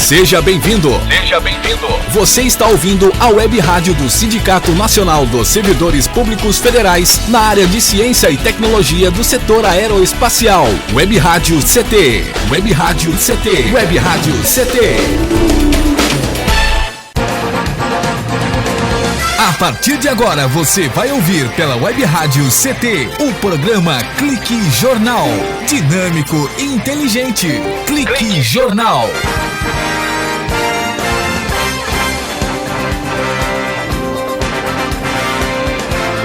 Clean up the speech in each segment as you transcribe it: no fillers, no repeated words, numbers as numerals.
Seja bem-vindo. Seja bem-vindo. Você está ouvindo a Web Rádio do Sindicato Nacional dos Servidores Públicos Federais na área de Ciência e Tecnologia do setor aeroespacial. Web Rádio CT. Web Rádio CT. Web Rádio CT. A partir de agora você vai ouvir pela Web Rádio CT o programa Clique Jornal. Dinâmico e inteligente. Clique Jornal.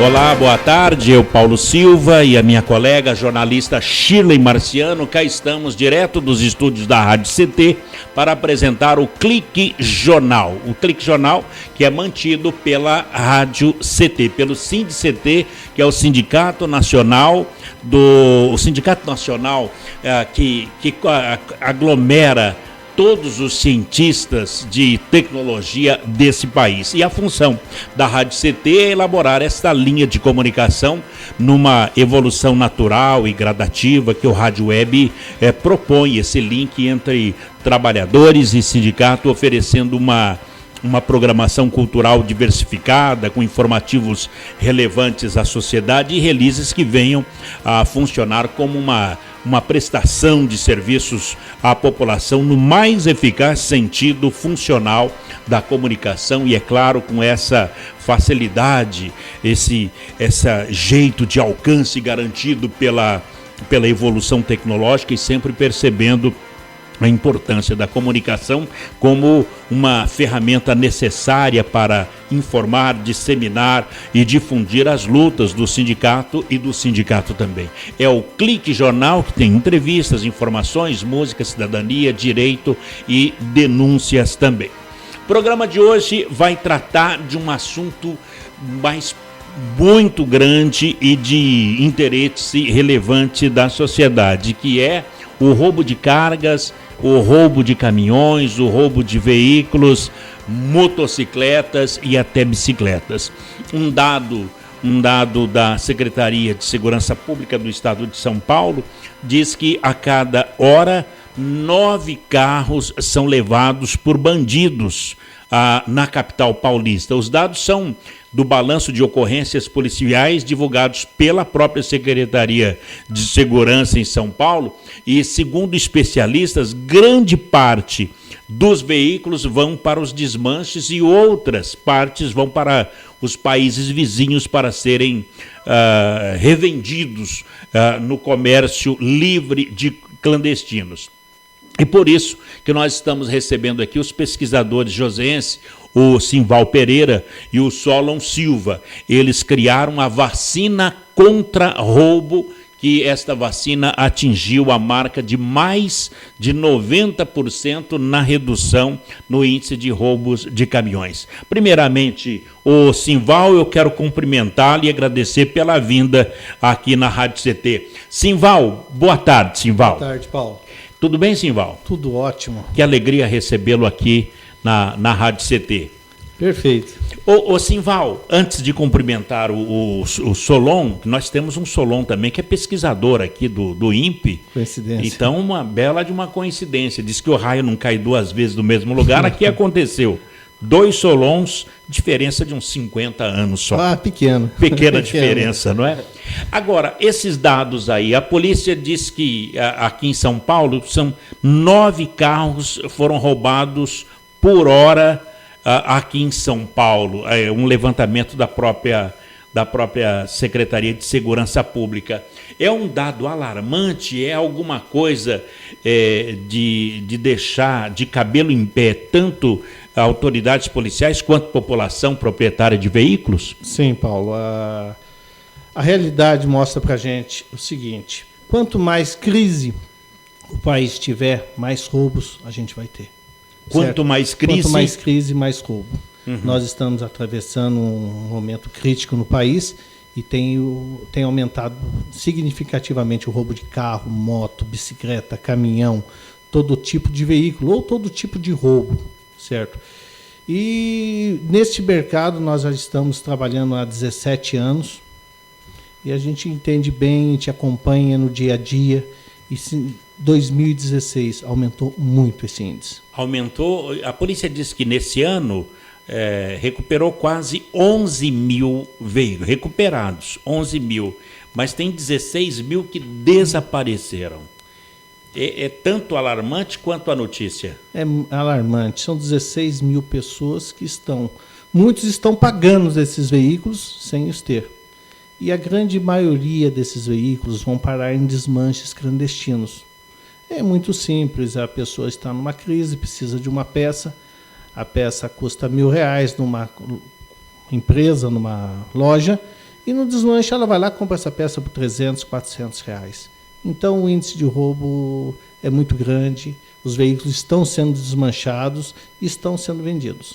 Olá, boa tarde, eu Paulo Silva e a minha colega jornalista Shirley Marciano, cá estamos direto dos estúdios da Rádio CT para apresentar o Clique Jornal. O Clique Jornal que é mantido pela Rádio CT, pelo SINDCT, que é o Sindicato Nacional que aglomera todos os cientistas de tecnologia desse país. E a função da Rádio CT é elaborar esta linha de comunicação numa evolução natural e gradativa que o Rádio Web propõe, esse link entre trabalhadores e sindicato, oferecendo uma programação cultural diversificada, com informativos relevantes à sociedade e releases que venham a funcionar como uma prestação de serviços à população no mais eficaz sentido funcional da comunicação e, é claro, com essa facilidade, esse jeito de alcance garantido pela evolução tecnológica e sempre percebendo a importância da comunicação como uma ferramenta necessária para informar, disseminar e difundir as lutas do sindicato e do sindicato também. É o Clique Jornal, que tem entrevistas, informações, música, cidadania, direito e denúncias também. O programa de hoje vai tratar de um assunto muito grande e de interesse relevante da sociedade, que é o roubo de cargas, o roubo de caminhões, o roubo de veículos, motocicletas e até bicicletas. Um dado da Secretaria de Segurança Pública do Estado de São Paulo diz que a cada hora 9 carros são levados por bandidos na capital paulista. Os dados são do balanço de ocorrências policiais divulgados pela própria Secretaria de Segurança em São Paulo e, segundo especialistas, grande parte dos veículos vão para os desmanches e outras partes vão para os países vizinhos para serem revendidos no comércio livre de clandestinos. E por isso que nós estamos recebendo aqui os pesquisadores joseenses, o Simval Pereira e o Solon Silva. Eles criaram a vacina contra roubo, que esta vacina atingiu a marca de mais de 90% na redução no índice de roubos de caminhões. Primeiramente, o Simval, eu quero cumprimentá-lo e agradecer pela vinda aqui na Rádio CT. Simval, boa tarde, Simval. Boa tarde, Paulo. Tudo bem, Simval? Tudo ótimo. Que alegria recebê-lo aqui na Rádio CT. Perfeito. Ô Simval, antes de cumprimentar o Solon, nós temos um Solon também que é pesquisador aqui do INPE. Coincidência. Então, uma bela de uma coincidência. Diz que o raio não cai 2 vezes no mesmo lugar. Aqui aconteceu. 2 Solons, diferença de uns 50 anos só. Pequeno. Pequena diferença, não é? Agora, esses dados aí, a polícia diz que aqui em São Paulo são 9 carros foram roubados por hora aqui em São Paulo. É um levantamento da própria Secretaria de Segurança Pública. É um dado alarmante? É alguma coisa de deixar de cabelo em pé tanto autoridades policiais quanto população proprietária de veículos? Sim, Paulo. A realidade mostra para a gente o seguinte: quanto mais crise o país tiver, mais roubos a gente vai ter. Quanto mais crise, mais roubo. Uhum. Nós estamos atravessando um momento crítico no país e tem aumentado significativamente o roubo de carro, moto, bicicleta, caminhão, todo tipo de veículo ou todo tipo de roubo, certo? E neste mercado nós já estamos trabalhando há 17 anos e a gente entende bem, a gente acompanha no dia a dia e 2016 aumentou muito esse índice. Aumentou, a polícia disse que nesse ano recuperou quase 11 mil veículos, recuperados, 11 mil, mas tem 16 mil que desapareceram. É tanto alarmante quanto a notícia? É alarmante, são 16 mil pessoas que muitos estão pagando esses veículos sem os ter. E a grande maioria desses veículos vão parar em desmanches clandestinos. É muito simples, a pessoa está numa crise, precisa de uma peça, a peça custa R$1.000 numa empresa, numa loja, e no desmanche ela vai lá e compra essa peça por R$300, R$400. Então o índice de roubo é muito grande, os veículos estão sendo desmanchados e estão sendo vendidos.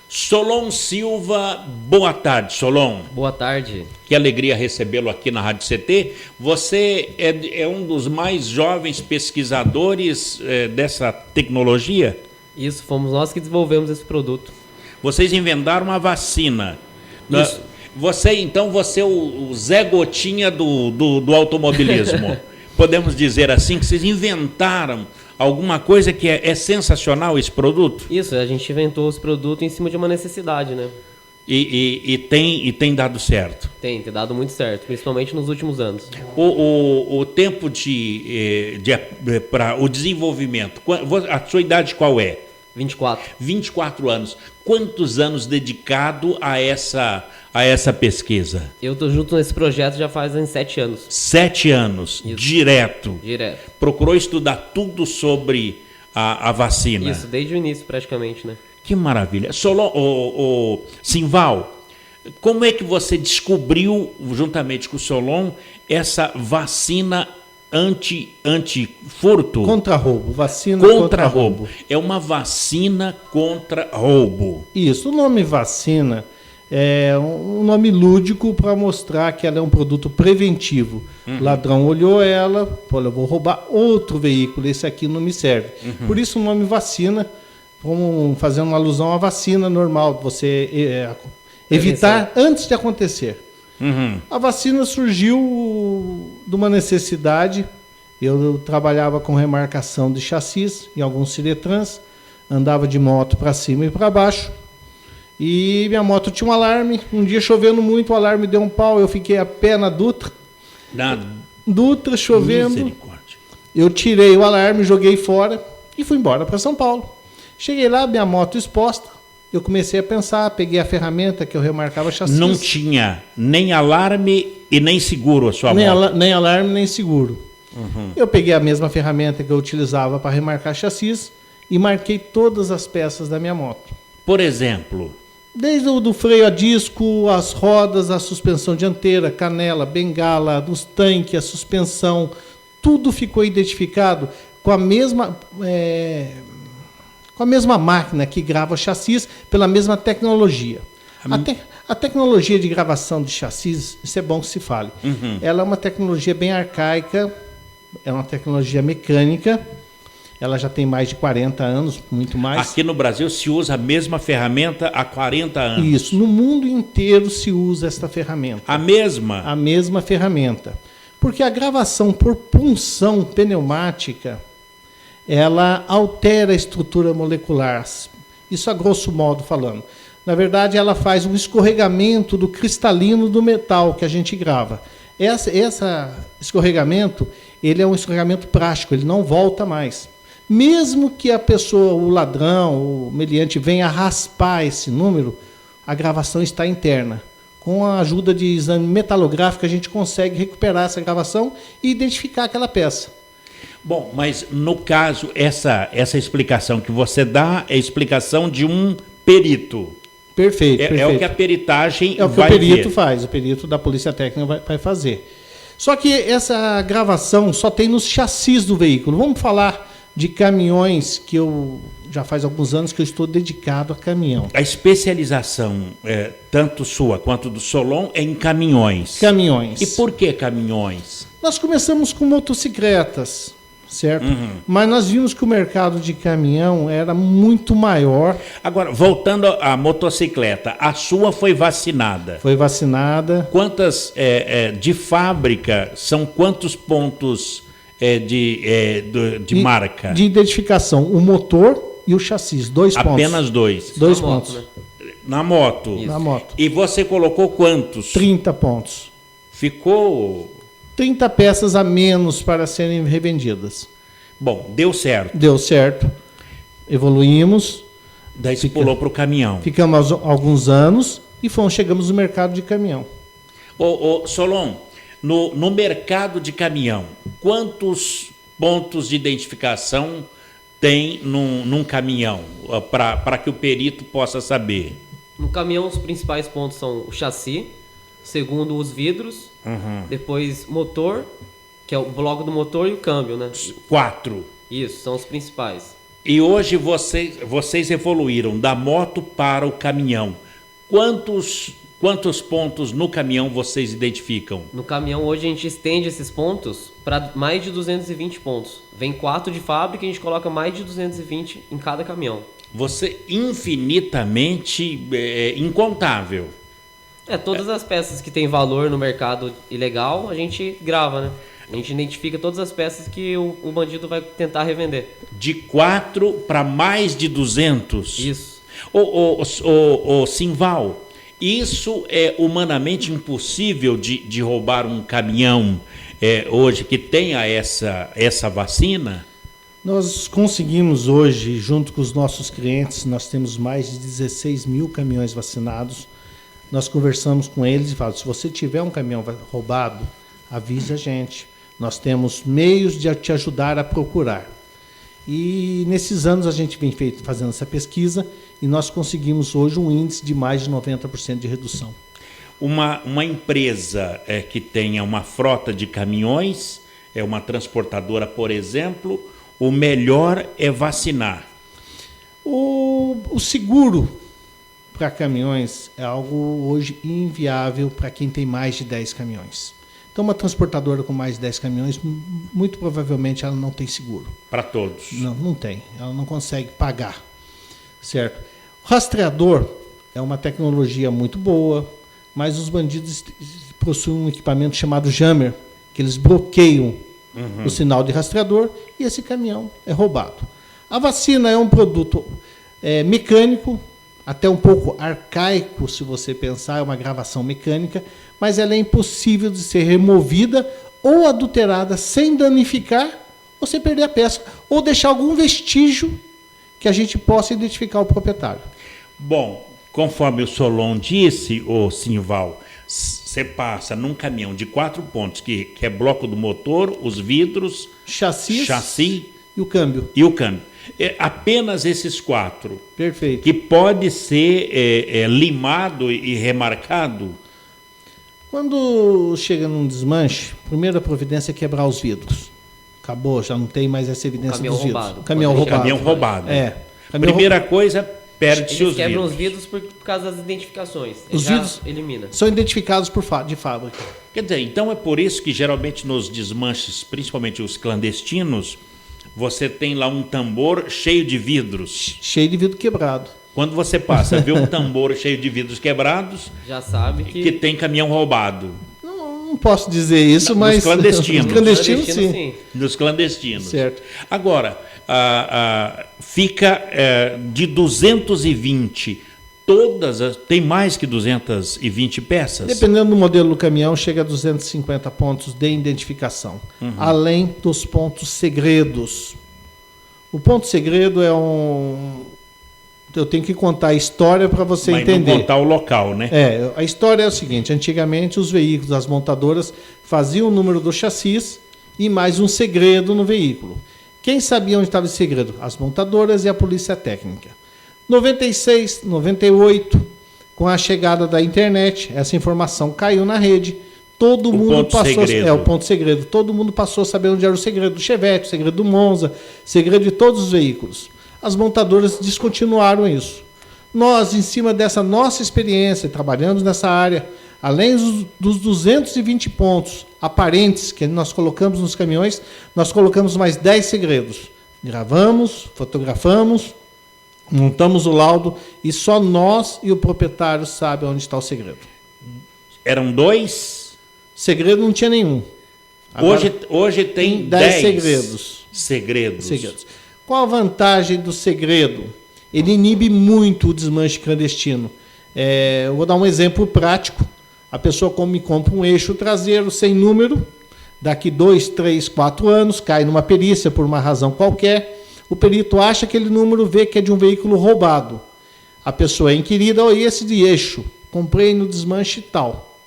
Solon Silva, boa tarde, Solon. Boa tarde. Que alegria recebê-lo aqui na Rádio CT. Você é um dos mais jovens pesquisadores dessa tecnologia? Isso, fomos nós que desenvolvemos esse produto. Vocês inventaram uma vacina. Isso. Você é o Zé Gotinha do automobilismo. Podemos dizer assim, que vocês inventaram alguma coisa que é sensacional, esse produto? Isso, a gente inventou esse produto em cima de uma necessidade, né? E tem dado certo? Tem dado muito certo, principalmente nos últimos anos. O tempo para o desenvolvimento, a sua idade qual é? 24. 24 anos. Quantos anos dedicado a essa pesquisa? Eu estou junto nesse projeto já faz 7 anos. 7 anos, isso. Direto. Direto. Procurou estudar tudo sobre a vacina. Isso, desde o início praticamente, né? Que maravilha. Solon, Simval, como é que você descobriu, juntamente com o Solon, essa vacina anti-furto? Contra roubo, vacina contra roubo. É uma vacina contra roubo. Isso, o nome vacina é um nome lúdico para mostrar que ela é um produto preventivo. Uhum. O ladrão olhou ela, falou, eu vou roubar outro veículo, esse aqui não me serve. Uhum. Por isso o nome vacina, como fazendo uma alusão à vacina normal, você evitar antes de acontecer. Uhum. A vacina surgiu de uma necessidade. Eu trabalhava com remarcação de chassis em alguns Ciretrans, andava de moto para cima e para baixo, e minha moto tinha um alarme. Um dia chovendo muito, o alarme deu um pau, eu fiquei a pé na Dutra. Dutra, chovendo. Eu tirei o alarme, joguei fora e fui embora para São Paulo. Cheguei lá, minha moto exposta. Eu comecei a pensar, peguei a ferramenta que eu remarcava chassi. Não tinha nem alarme e nem seguro a sua moto? Nem alarme, nem seguro. Uhum. Eu peguei a mesma ferramenta que eu utilizava para remarcar chassis e marquei todas as peças da minha moto. Por exemplo? Desde o do freio a disco, as rodas, a suspensão dianteira, canela, bengala, dos tanques, a suspensão, tudo ficou identificado com a mesma máquina que grava chassis, pela mesma tecnologia. A tecnologia de gravação de chassis, isso é bom que se fale. Uhum. Ela é uma tecnologia bem arcaica, é uma tecnologia mecânica, ela já tem mais de 40 anos, muito mais. Aqui no Brasil se usa a mesma ferramenta há 40 anos. Isso, no mundo inteiro se usa esta ferramenta. A mesma? A mesma ferramenta. Porque a gravação por punção pneumática, ela altera a estrutura molecular. Isso a grosso modo falando. Na verdade, ela faz um escorregamento do cristalino do metal que a gente grava. Esse escorregamento, ele é um escorregamento prático, ele não volta mais. Mesmo que a pessoa, o ladrão, o meliante, venha raspar esse número, a gravação está interna. Com a ajuda de exame metalográfico, a gente consegue recuperar essa gravação e identificar aquela peça. Bom, mas no caso, essa explicação que você dá é a explicação de um perito. Perfeito, perfeito. É o que a peritagem vai ver. É o que o perito faz, o perito da Polícia Técnica vai fazer. Só que essa gravação só tem nos chassis do veículo. Vamos falar de caminhões, que eu já faz alguns anos que eu estou dedicado a caminhão. A especialização, tanto sua quanto do Solon, é em caminhões. Caminhões. E por que caminhões? Nós começamos com motocicletas, certo? Uhum. Mas nós vimos que o mercado de caminhão era muito maior. Agora, voltando à motocicleta, a sua foi vacinada. Foi vacinada. Quantas, de fábrica, são quantos pontos de marca? De identificação, o motor e o chassi, 2 pontos. Apenas 2? 2 pontos. Né? Na moto? Isso. Na moto. E você colocou quantos? 30 pontos. Ficou... 30 peças a menos para serem revendidas. Bom, deu certo. Deu certo. Evoluímos. Daí você pulou para o caminhão. Ficamos alguns anos e chegamos no mercado de caminhão. Solon, no mercado de caminhão, quantos pontos de identificação tem num caminhão, para que o perito possa saber? No caminhão, os principais pontos são o chassi, segundo os vidros, depois motor, que é o bloco do motor, e o câmbio, né? 4. Isso, são os principais. E hoje vocês evoluíram da moto para o caminhão. Quantos pontos no caminhão vocês identificam? No caminhão, hoje, a gente estende esses pontos para mais de 220 pontos. Vem 4 de fábrica e a gente coloca mais de 220 em cada caminhão. Você infinitamente incontável. Todas as peças que tem valor no mercado ilegal, a gente grava, né? A gente identifica todas as peças que o bandido vai tentar revender. De 4 para mais de 200? Isso. Simval, isso é humanamente impossível de roubar um caminhão hoje que tenha essa vacina? Nós conseguimos hoje, junto com os nossos clientes, nós temos mais de 16 mil caminhões vacinados. Nós conversamos com eles e falamos, se você tiver um caminhão roubado, avise a gente. Nós temos meios de te ajudar a procurar. E nesses anos a gente vem fazendo essa pesquisa e nós conseguimos hoje um índice de mais de 90% de redução. Uma empresa que tenha uma frota de caminhões, uma transportadora, por exemplo, o melhor é vacinar. O seguro para caminhões é algo hoje inviável para quem tem mais de 10 caminhões. Então, uma transportadora com mais de 10 caminhões, muito provavelmente ela não tem seguro. Para todos? Não tem. Ela não consegue pagar. Certo? O rastreador é uma tecnologia muito boa, mas os bandidos possuem um equipamento chamado jammer, que eles bloqueiam o sinal de rastreador e esse caminhão é roubado. A vacina é um produto mecânico, até um pouco arcaico, se você pensar, é uma gravação mecânica, mas ela é impossível de ser removida ou adulterada sem danificar ou sem perder a peça, ou deixar algum vestígio que a gente possa identificar o proprietário. Bom, conforme o Solon disse, Simval, você passa num caminhão de 4 pontos, que é bloco do motor, os vidros, chassi e o câmbio. Apenas esses 4. Perfeito. Que pode ser limado e remarcado? Quando chega num desmanche, a primeira providência é quebrar os vidros. Acabou, já não tem mais essa evidência dos vidros. Caminhão roubado. Primeira coisa, perde-se os vidros. Eles quebram os vidros por causa das identificações. Os vidros elimina. São identificados de fábrica. Quer dizer, então é por isso que geralmente nos desmanches, principalmente os clandestinos, você tem lá um tambor cheio de vidros. Cheio de vidro quebrado. Quando você passa a ver um tambor cheio de vidros quebrados, já sabe que tem caminhão roubado. Não posso dizer isso, mas... Nos clandestinos. Nos clandestinos, sim. Nos clandestinos. Certo. Agora, fica de 220, tem mais que 220 peças? Dependendo do modelo do caminhão, chega a 250 pontos de identificação. Além dos pontos segredos. O ponto segredo é eu tenho que contar a história para você entender. Não contar o local, né? A história é o seguinte, antigamente os veículos, as montadoras, faziam o número do chassis e mais um segredo no veículo. Quem sabia onde estava esse segredo? As montadoras e a polícia técnica. 96, 98, com a chegada da internet, essa informação caiu na rede, todo mundo passou... o ponto segredo. Todo mundo passou a saber onde era o segredo do Chevette, o segredo do Monza, o segredo de todos os veículos. As montadoras descontinuaram isso. Nós, em cima dessa nossa experiência, trabalhando nessa área, além dos 220 pontos aparentes que nós colocamos nos caminhões, nós colocamos mais 10 segredos. Gravamos, fotografamos, montamos o laudo e só nós e o proprietário sabem onde está o segredo. Eram 2? Segredo não tinha nenhum. Agora, hoje tem 10 segredos. Qual a vantagem do segredo? Ele inibe muito o desmanche clandestino. Eu vou dar um exemplo prático. A pessoa me compra um eixo traseiro sem número, daqui 2, 3, 4 anos, cai numa perícia por uma razão qualquer, o perito acha aquele número, vê que é de um veículo roubado. A pessoa é inquirida, esse de eixo, comprei no desmanche tal.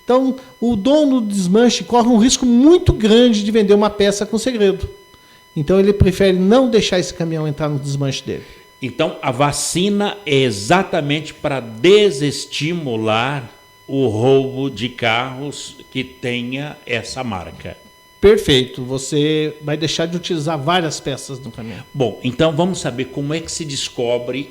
Então, o dono do desmanche corre um risco muito grande de vender uma peça com segredo. Então, ele prefere não deixar esse caminhão entrar no desmanche dele. Então, a vacina é exatamente para desestimular o roubo de carros que tenha essa marca. Perfeito. Você vai deixar de utilizar várias peças no caminhão. Bom, então vamos saber como é que se descobre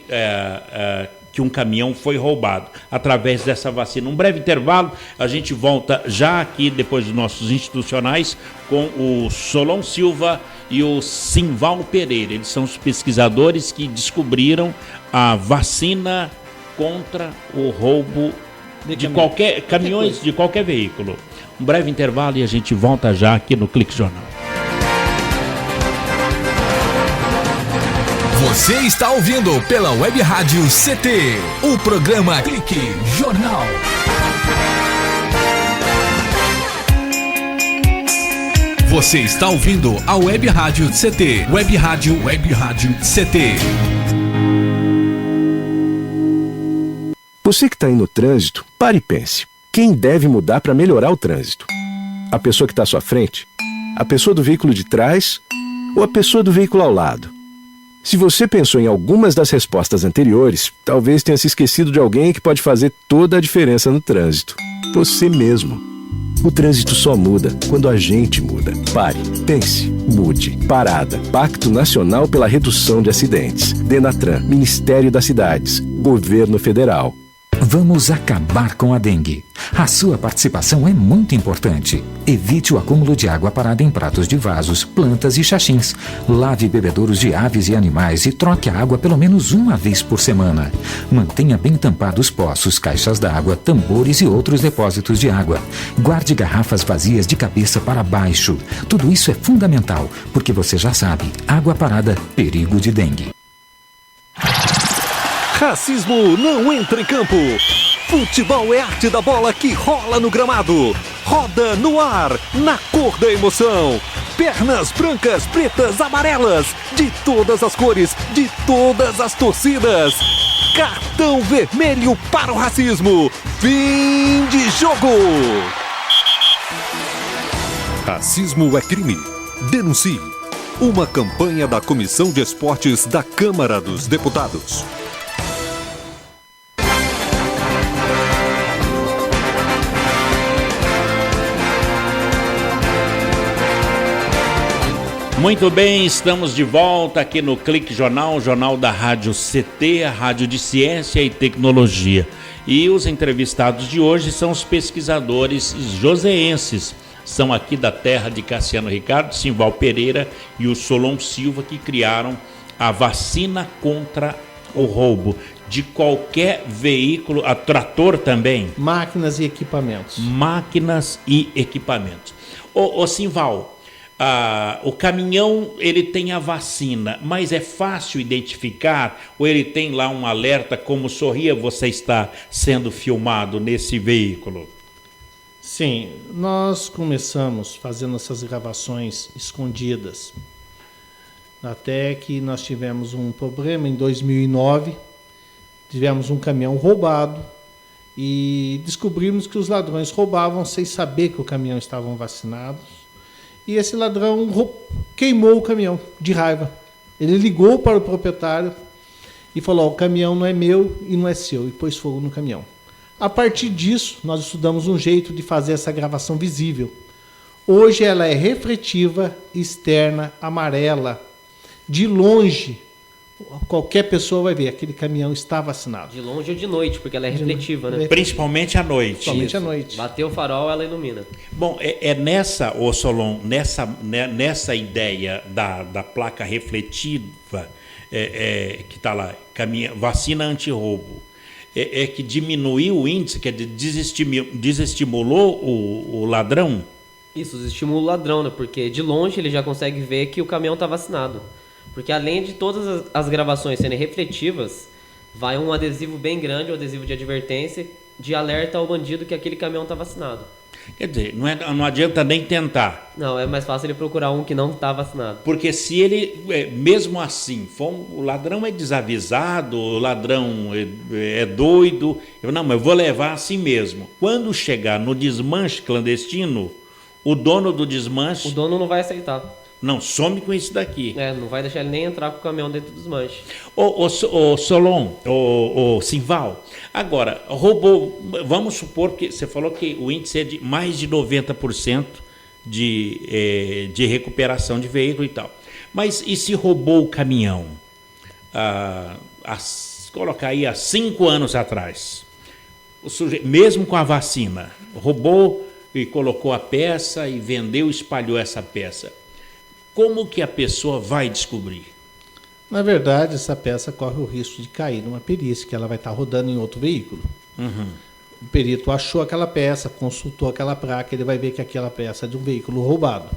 que um caminhão foi roubado através dessa vacina. Um breve intervalo, a gente volta já aqui depois dos nossos institucionais com o Solon Silva e o Simval Pereira. Eles são os pesquisadores que descobriram a vacina contra o roubo de qualquer caminhões, de qualquer veículo. Um breve intervalo e a gente volta já aqui no Clique Jornal. Você está ouvindo pela Web Rádio CT, o programa Clique Jornal. Você está ouvindo a Web Rádio CT, Web Rádio CT. Você que está aí no trânsito, pare e pense. Quem deve mudar para melhorar o trânsito? A pessoa que está à sua frente? A pessoa do veículo de trás? Ou a pessoa do veículo ao lado? Se você pensou em algumas das respostas anteriores, talvez tenha se esquecido de alguém que pode fazer toda a diferença no trânsito. Você mesmo. O trânsito só muda quando a gente muda. Pare, pense, mude. Parada. Pacto Nacional pela Redução de Acidentes. Denatran, Ministério das Cidades, Governo Federal. Vamos acabar com a dengue. A sua participação é muito importante. Evite o acúmulo de água parada em pratos de vasos, plantas e xaxins. Lave bebedouros de aves e animais e troque a água pelo menos uma vez por semana. Mantenha bem tampados poços, caixas d'água, tambores e outros depósitos de água. Guarde garrafas vazias de cabeça para baixo. Tudo isso é fundamental, porque você já sabe, água parada, perigo de dengue. Racismo não entra em campo. Futebol é arte da bola que rola no gramado. Roda no ar, na cor da emoção. Pernas brancas, pretas, amarelas. De todas as cores, de todas as torcidas. Cartão vermelho para o racismo. Fim de jogo. Racismo é crime. Denuncie. Uma campanha da Comissão de Esportes da Câmara dos Deputados. Muito bem, estamos de volta aqui no Clique Jornal, o jornal da Rádio CT, a Rádio de Ciência e Tecnologia. E os entrevistados de hoje são os pesquisadores joseenses. São aqui da terra de Cassiano Ricardo, Simval Pereira e o Solon Silva, que criaram a vacina contra o roubo de qualquer veículo, a trator também. Máquinas e equipamentos. Máquinas e equipamentos. Ô Simval, o caminhão ele tem a vacina, mas é fácil identificar ou ele tem lá um alerta como sorria, você está sendo filmado nesse veículo? Sim, nós começamos fazendo essas gravações escondidas, até que nós tivemos um problema em 2009, tivemos um caminhão roubado e descobrimos que os ladrões roubavam sem saber que o caminhão estavam vacinados. E esse ladrão queimou o caminhão de raiva. Ele ligou para o proprietário e falou: o caminhão não é meu e não é seu, e pôs fogo no caminhão. A partir disso, nós estudamos um jeito de fazer essa gravação visível. Hoje ela é refletiva, externa, amarela. De longe, qualquer pessoa vai ver, aquele caminhão está vacinado. De longe ou de noite, porque ela é refletiva, né? Principalmente à noite. Principalmente à noite. Bateu o farol, ela ilumina. Bom, nessa, Solon, nessa ideia da placa refletiva que está lá, vacina anti-roubo, que diminuiu o índice, que desestimulou o ladrão? Isso estimula o ladrão, né? Porque de longe ele já consegue ver que o caminhão está vacinado. Porque além de todas as gravações serem refletivas, vai um adesivo bem grande, um adesivo de advertência, de alerta ao bandido que aquele caminhão está vacinado. Quer dizer, não adianta nem tentar. Não, é mais fácil ele procurar um que não está vacinado. Porque se ele, mesmo assim, o ladrão é desavisado, o ladrão é doido, mas eu vou levar assim mesmo. Quando chegar no desmanche clandestino, o dono do desmanche... O dono não vai aceitar. Não, some com isso daqui. Não vai deixar ele nem entrar com o caminhão dentro do desmanche. Ô Solon, ô Simval, agora, roubou, vamos supor que você falou que o índice é de mais de 90% de recuperação de veículo e tal. Mas e se roubou o caminhão? Colocar aí há 5 anos atrás, o sujeito, mesmo com a vacina, roubou e colocou a peça e vendeu, espalhou essa peça. Como que a pessoa vai descobrir? Na verdade, essa peça corre o risco de cair numa perícia, que ela vai estar rodando em outro veículo. Uhum. O perito achou aquela peça, consultou aquela placa, ele vai ver que aquela peça é de um veículo roubado.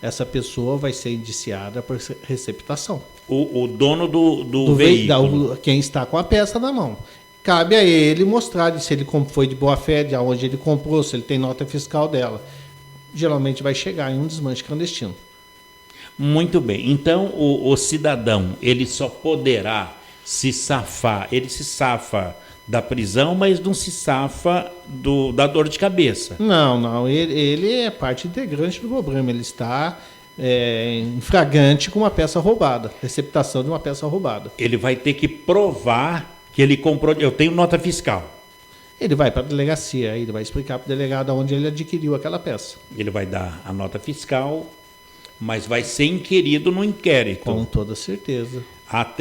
Essa pessoa vai ser indiciada por receptação. O dono do veículo. Quem está com a peça na mão. Cabe a ele mostrar se ele foi de boa fé, de onde ele comprou, se ele tem nota fiscal dela. Geralmente vai chegar em um desmanche clandestino. Muito bem. Então, o cidadão, ele só poderá se safar, ele se safa da prisão, mas não se safa da dor de cabeça. Não. Ele é parte integrante do problema. Ele está em flagrante com uma peça roubada, receptação de uma peça roubada. Ele vai ter que provar que ele comprou. Eu tenho nota fiscal. Ele vai para a delegacia, ele vai explicar para o delegado onde ele adquiriu aquela peça. Ele vai dar a nota fiscal, mas vai ser inquirido no inquérito. Com toda certeza.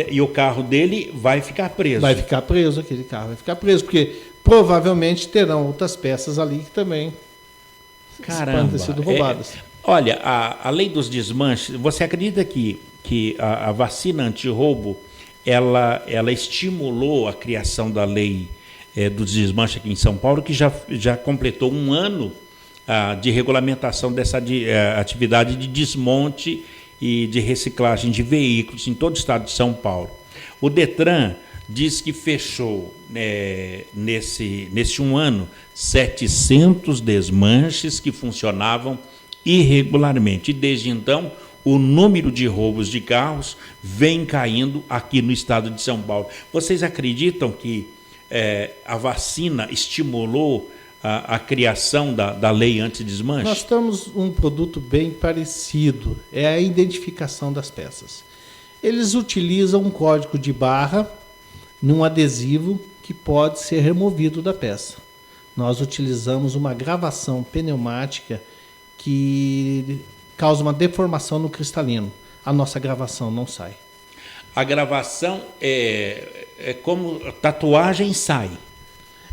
E o carro dele vai ficar preso. Vai ficar preso, aquele carro vai ficar preso, porque provavelmente terão outras peças ali que também podem ter sido roubadas. Olha, a lei dos desmanches, você acredita que a vacina antirroubo, ela estimulou a criação da lei dos desmanches aqui em São Paulo, que já completou 1 ano de regulamentação dessa atividade de desmonte e de reciclagem de veículos em todo o estado de São Paulo. O Detran diz que fechou, nesse 1 ano, 700 desmanches que funcionavam irregularmente. E desde então, o número de roubos de carros vem caindo aqui no estado de São Paulo. Vocês acreditam que a vacina estimulou a criação da lei anti-desmanche? Nós temos um produto bem parecido, é a identificação das peças. Eles utilizam um código de barra num adesivo que pode ser removido da peça. Nós utilizamos uma gravação pneumática que causa uma deformação no cristalino. A nossa gravação não sai. A gravação é como tatuagem sai.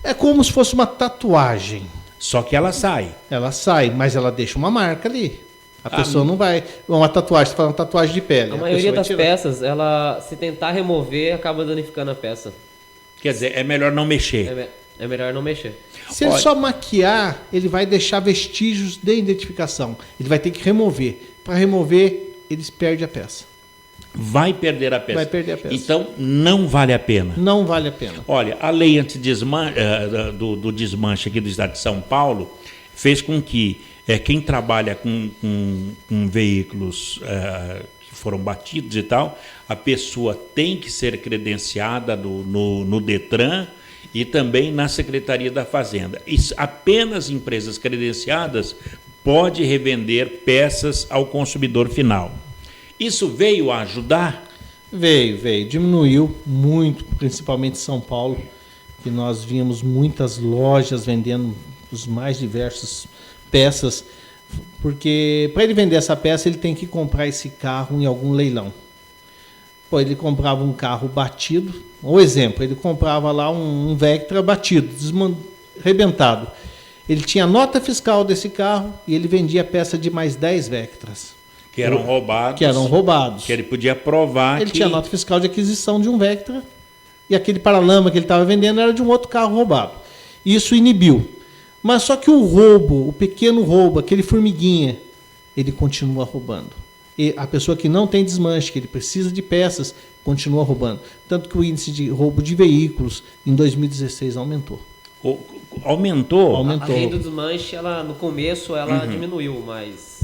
É como se fosse uma tatuagem. Só que ela sai. Ela sai, mas ela deixa uma marca ali. A pessoa não vai... Uma tatuagem, você fala uma tatuagem de pele. A maioria das peças, ela, se tentar remover, acaba danificando a peça. Quer dizer, é melhor não mexer. É melhor não mexer. Se ele só maquiar, ele vai deixar vestígios de identificação. Ele vai ter que remover. Para remover, eles perdem a peça. Vai perder a peça. Vai perder a peça. Então, não vale a pena. Não vale a pena. Olha, a lei do desmanche aqui do estado de São Paulo fez com que quem trabalha com veículos que foram batidos e tal, a pessoa tem que ser credenciada no Detran e também na Secretaria da Fazenda. Apenas empresas credenciadas podem revender peças ao consumidor final. Isso veio a ajudar? Veio. Diminuiu muito, principalmente em São Paulo, que nós víamos muitas lojas vendendo os mais diversas peças, porque para ele vender essa peça, ele tem que comprar esse carro em algum leilão. Ele comprava um carro batido, ou exemplo, ele comprava lá um Vectra batido, arrebentado. Ele tinha a nota fiscal desse carro e ele vendia a peça de mais 10 Vectras. Que eram roubados. Que ele podia provar ele tinha nota fiscal de aquisição de um Vectra e aquele paralama que ele estava vendendo era de um outro carro roubado. Isso inibiu. Mas só que o roubo, o pequeno roubo, aquele formiguinha, ele continua roubando. E a pessoa que não tem desmanche, que ele precisa de peças, continua roubando. Tanto que o índice de roubo de veículos em 2016 aumentou. Aumentou? Além do desmanche, no começo ela diminuiu, mas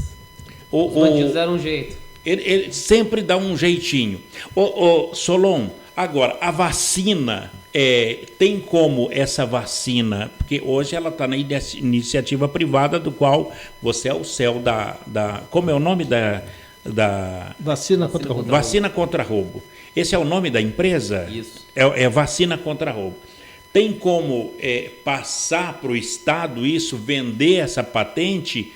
os bandidos deram um jeito. Ele sempre dá um jeitinho. Solon, agora, a vacina, tem como essa vacina, porque hoje ela está na iniciativa privada, do qual você é o céu da como é o nome da Vacina contra roubo. Vacina contra roubo. Esse é o nome da empresa? Isso. É vacina contra roubo. Tem como passar para o Estado isso, vender essa patente,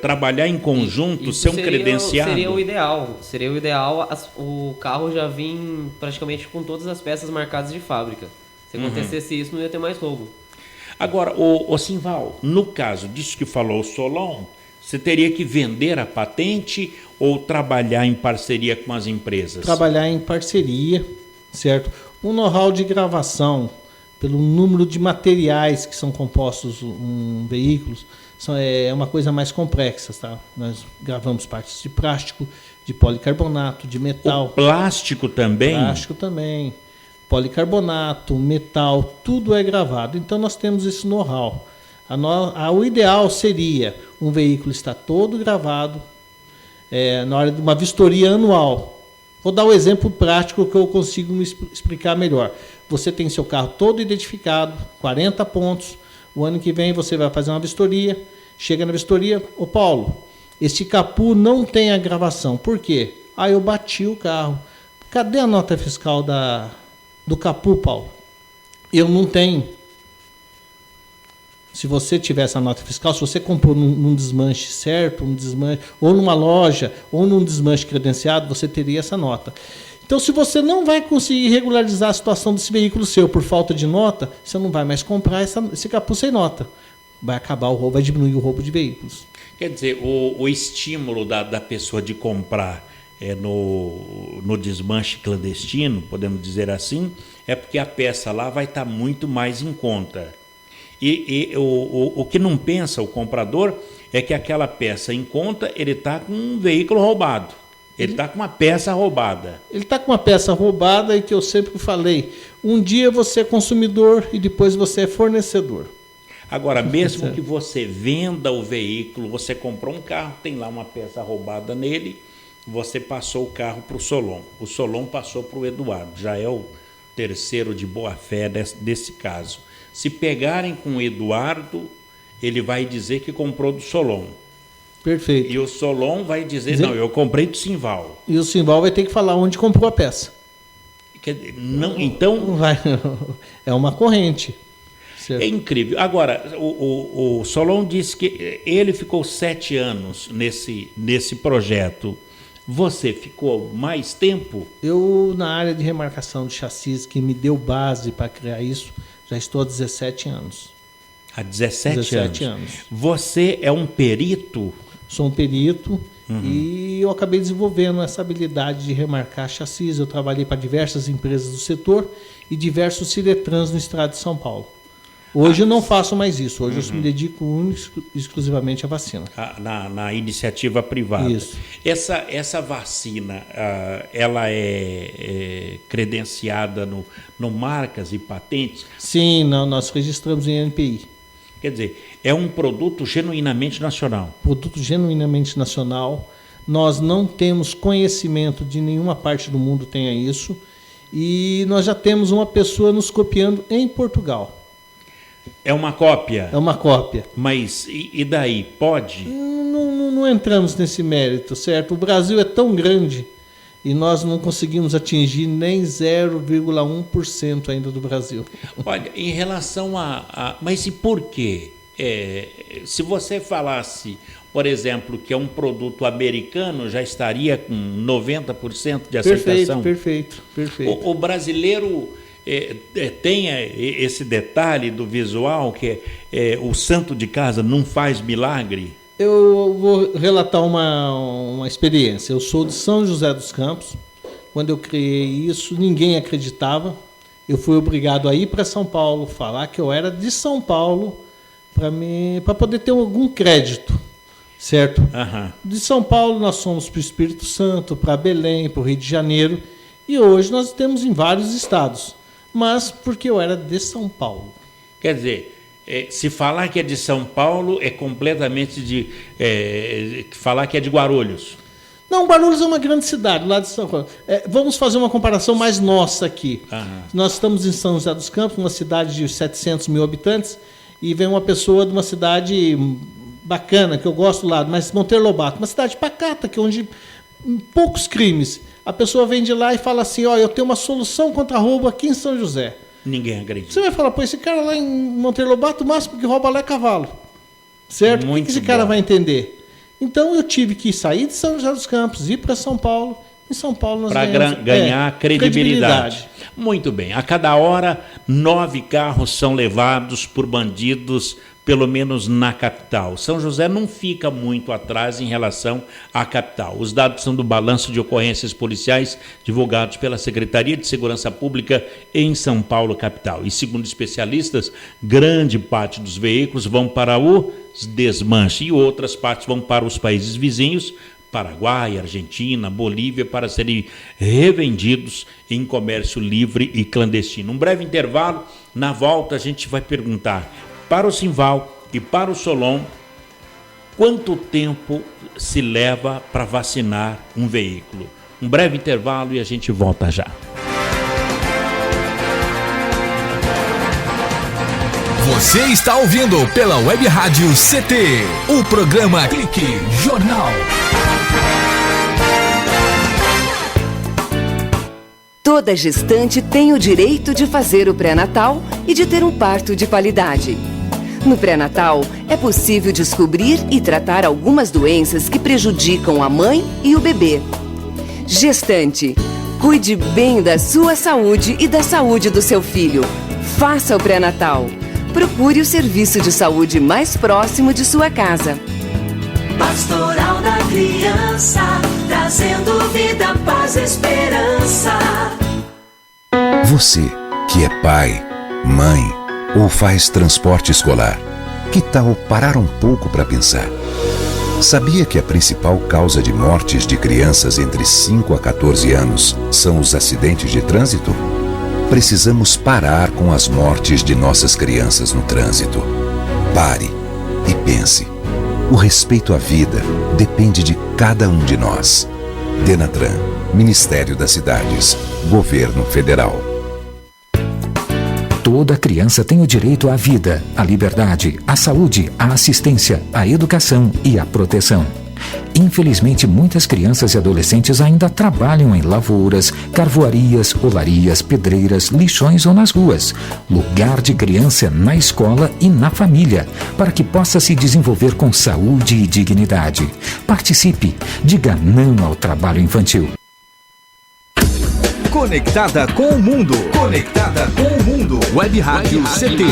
trabalhar em conjunto, ser um credenciado? Seria o ideal. Seria o ideal o carro já vir praticamente com todas as peças marcadas de fábrica. Se acontecesse isso, não ia ter mais roubo. Agora, o Simval, no caso disso que falou o Solon, você teria que vender a patente ou trabalhar em parceria com as empresas? Trabalhar em parceria, certo? O know-how de gravação, pelo número de materiais que são compostos em veículos, é uma coisa mais complexa, tá? Nós gravamos partes de plástico, de policarbonato, de metal. O plástico também? Plástico também. Policarbonato, metal, tudo é gravado. Então nós temos esse know-how. O ideal seria um veículo estar todo gravado na hora de uma vistoria anual. Vou dar um exemplo prático que eu consigo me explicar melhor. Você tem seu carro todo identificado, 40 pontos. O ano que vem você vai fazer uma vistoria. Chega na vistoria, Paulo, esse capô não tem a gravação. Por quê? Eu bati o carro. Cadê a nota fiscal do capô, Paulo? Eu não tenho. Se você tiver essa nota fiscal, se você comprou num desmanche certo, ou numa loja, ou num desmanche credenciado, você teria essa nota. Então, se você não vai conseguir regularizar a situação desse veículo seu por falta de nota, você não vai mais comprar esse capô sem nota. Vai acabar o roubo, vai diminuir o roubo de veículos. Quer dizer, o estímulo da pessoa de comprar no desmanche clandestino, podemos dizer assim, é porque a peça lá vai estar muito mais em conta. E o que não pensa o comprador é que aquela peça em conta, ele está com um veículo roubado. Ele está com uma peça roubada. Ele está com uma peça roubada e que eu sempre falei, um dia você é consumidor e depois você é fornecedor. Agora, mesmo que você venda o veículo, você comprou um carro, tem lá uma peça roubada nele, você passou o carro para o Solon. O Solon passou para o Eduardo, já é o terceiro de boa-fé desse caso. Se pegarem com o Eduardo, ele vai dizer que comprou do Solon. Perfeito. E o Solon vai dizer, não, eu comprei do Simval. E o Simval vai ter que falar onde comprou a peça. Não, então... É uma corrente. Certo. É incrível. Agora, o Solon disse que ele ficou 7 anos nesse projeto. Você ficou mais tempo? Eu, na área de remarcação de chassis, que me deu base para criar isso, já estou há 17 anos. Há 17 anos. Você é um perito? Sou um perito e eu acabei desenvolvendo essa habilidade de remarcar chassis. Eu trabalhei para diversas empresas do setor e diversos Ciretrans no estado de São Paulo. Hoje eu não faço mais isso. Hoje eu me dedico exclusivamente à vacina. Na iniciativa privada. Isso. Essa vacina, ela é credenciada no marcas e patentes? Sim, nós registramos em NPI. Quer dizer, é um produto genuinamente nacional. Produto genuinamente nacional. Nós não temos conhecimento de nenhuma parte do mundo tenha isso. E nós já temos uma pessoa nos copiando em Portugal. É uma cópia? É uma cópia. Mas e daí? Pode? Não entramos nesse mérito, certo? O Brasil é tão grande e nós não conseguimos atingir nem 0,1% ainda do Brasil. Olha, em relação mas e por quê? Se você falasse, por exemplo, que é um produto americano, já estaria com 90% de aceitação? Perfeito. O brasileiro tem esse detalhe do visual, que o santo de casa não faz milagre? Eu vou relatar uma experiência. Eu sou de São José dos Campos. Quando eu criei isso, ninguém acreditava. Eu fui obrigado a ir para São Paulo, falar que eu era de São Paulo, para poder ter algum crédito, certo? Uhum. De São Paulo nós fomos para o Espírito Santo, para Belém, para o Rio de Janeiro, e hoje nós temos em vários estados, mas porque eu era de São Paulo. Quer dizer, se falar que é de São Paulo é completamente falar que é de Guarulhos. Não, Guarulhos é uma grande cidade, lá de São Paulo. Vamos fazer uma comparação mais nossa aqui. Uhum. Nós estamos em São José dos Campos, uma cidade de 700 mil habitantes, e vem uma pessoa de uma cidade bacana, que eu gosto lá, mas Monteiro Lobato, uma cidade pacata, que é onde poucos crimes. A pessoa vem de lá e fala assim, eu tenho uma solução contra roubo aqui em São José. Ninguém acredita. Você vai falar, esse cara lá em Monteiro Lobato, o máximo que rouba lá é cavalo. Certo? O que esse cara vai entender? Então eu tive que sair de São José dos Campos, ir para São Paulo. Em São Paulo nós ganhar credibilidade. Muito bem. A cada hora, 9 carros são levados por bandidos, pelo menos na capital. São José não fica muito atrás em relação à capital. Os dados são do balanço de ocorrências policiais divulgados pela Secretaria de Segurança Pública em São Paulo, capital. E segundo especialistas, grande parte dos veículos vão para o desmanche e outras partes vão para os países vizinhos, Paraguai, Argentina, Bolívia, para serem revendidos em comércio livre e clandestino. Um breve intervalo, na volta a gente vai perguntar para o Simval e para o Solon quanto tempo se leva para vacinar um veículo. Um breve intervalo e a gente volta já. Você está ouvindo pela Web Rádio CT, o programa Clique Jornal. Toda gestante tem o direito de fazer o pré-natal e de ter um parto de qualidade. No pré-natal, é possível descobrir e tratar algumas doenças que prejudicam a mãe e o bebê. Gestante, cuide bem da sua saúde e da saúde do seu filho. Faça o pré-natal. Procure o serviço de saúde mais próximo de sua casa. Pastoral da Criança, trazendo vida, paz e esperança. Você que é pai, mãe ou faz transporte escolar, que tal parar um pouco para pensar? Sabia que a principal causa de mortes de crianças entre 5 a 14 anos são os acidentes de trânsito? Precisamos parar com as mortes de nossas crianças no trânsito. Pare e pense. O respeito à vida depende de cada um de nós. Denatran, Ministério das Cidades, Governo Federal. Toda criança tem o direito à vida, à liberdade, à saúde, à assistência, à educação e à proteção. Infelizmente, muitas crianças e adolescentes ainda trabalham em lavouras, carvoarias, olarias, pedreiras, lixões ou nas ruas. Lugar de criança é na escola e na família, para que possa se desenvolver com saúde e dignidade. Participe, diga não ao trabalho infantil. Conectada com o mundo. Conectada com o mundo. Web Rádio CT.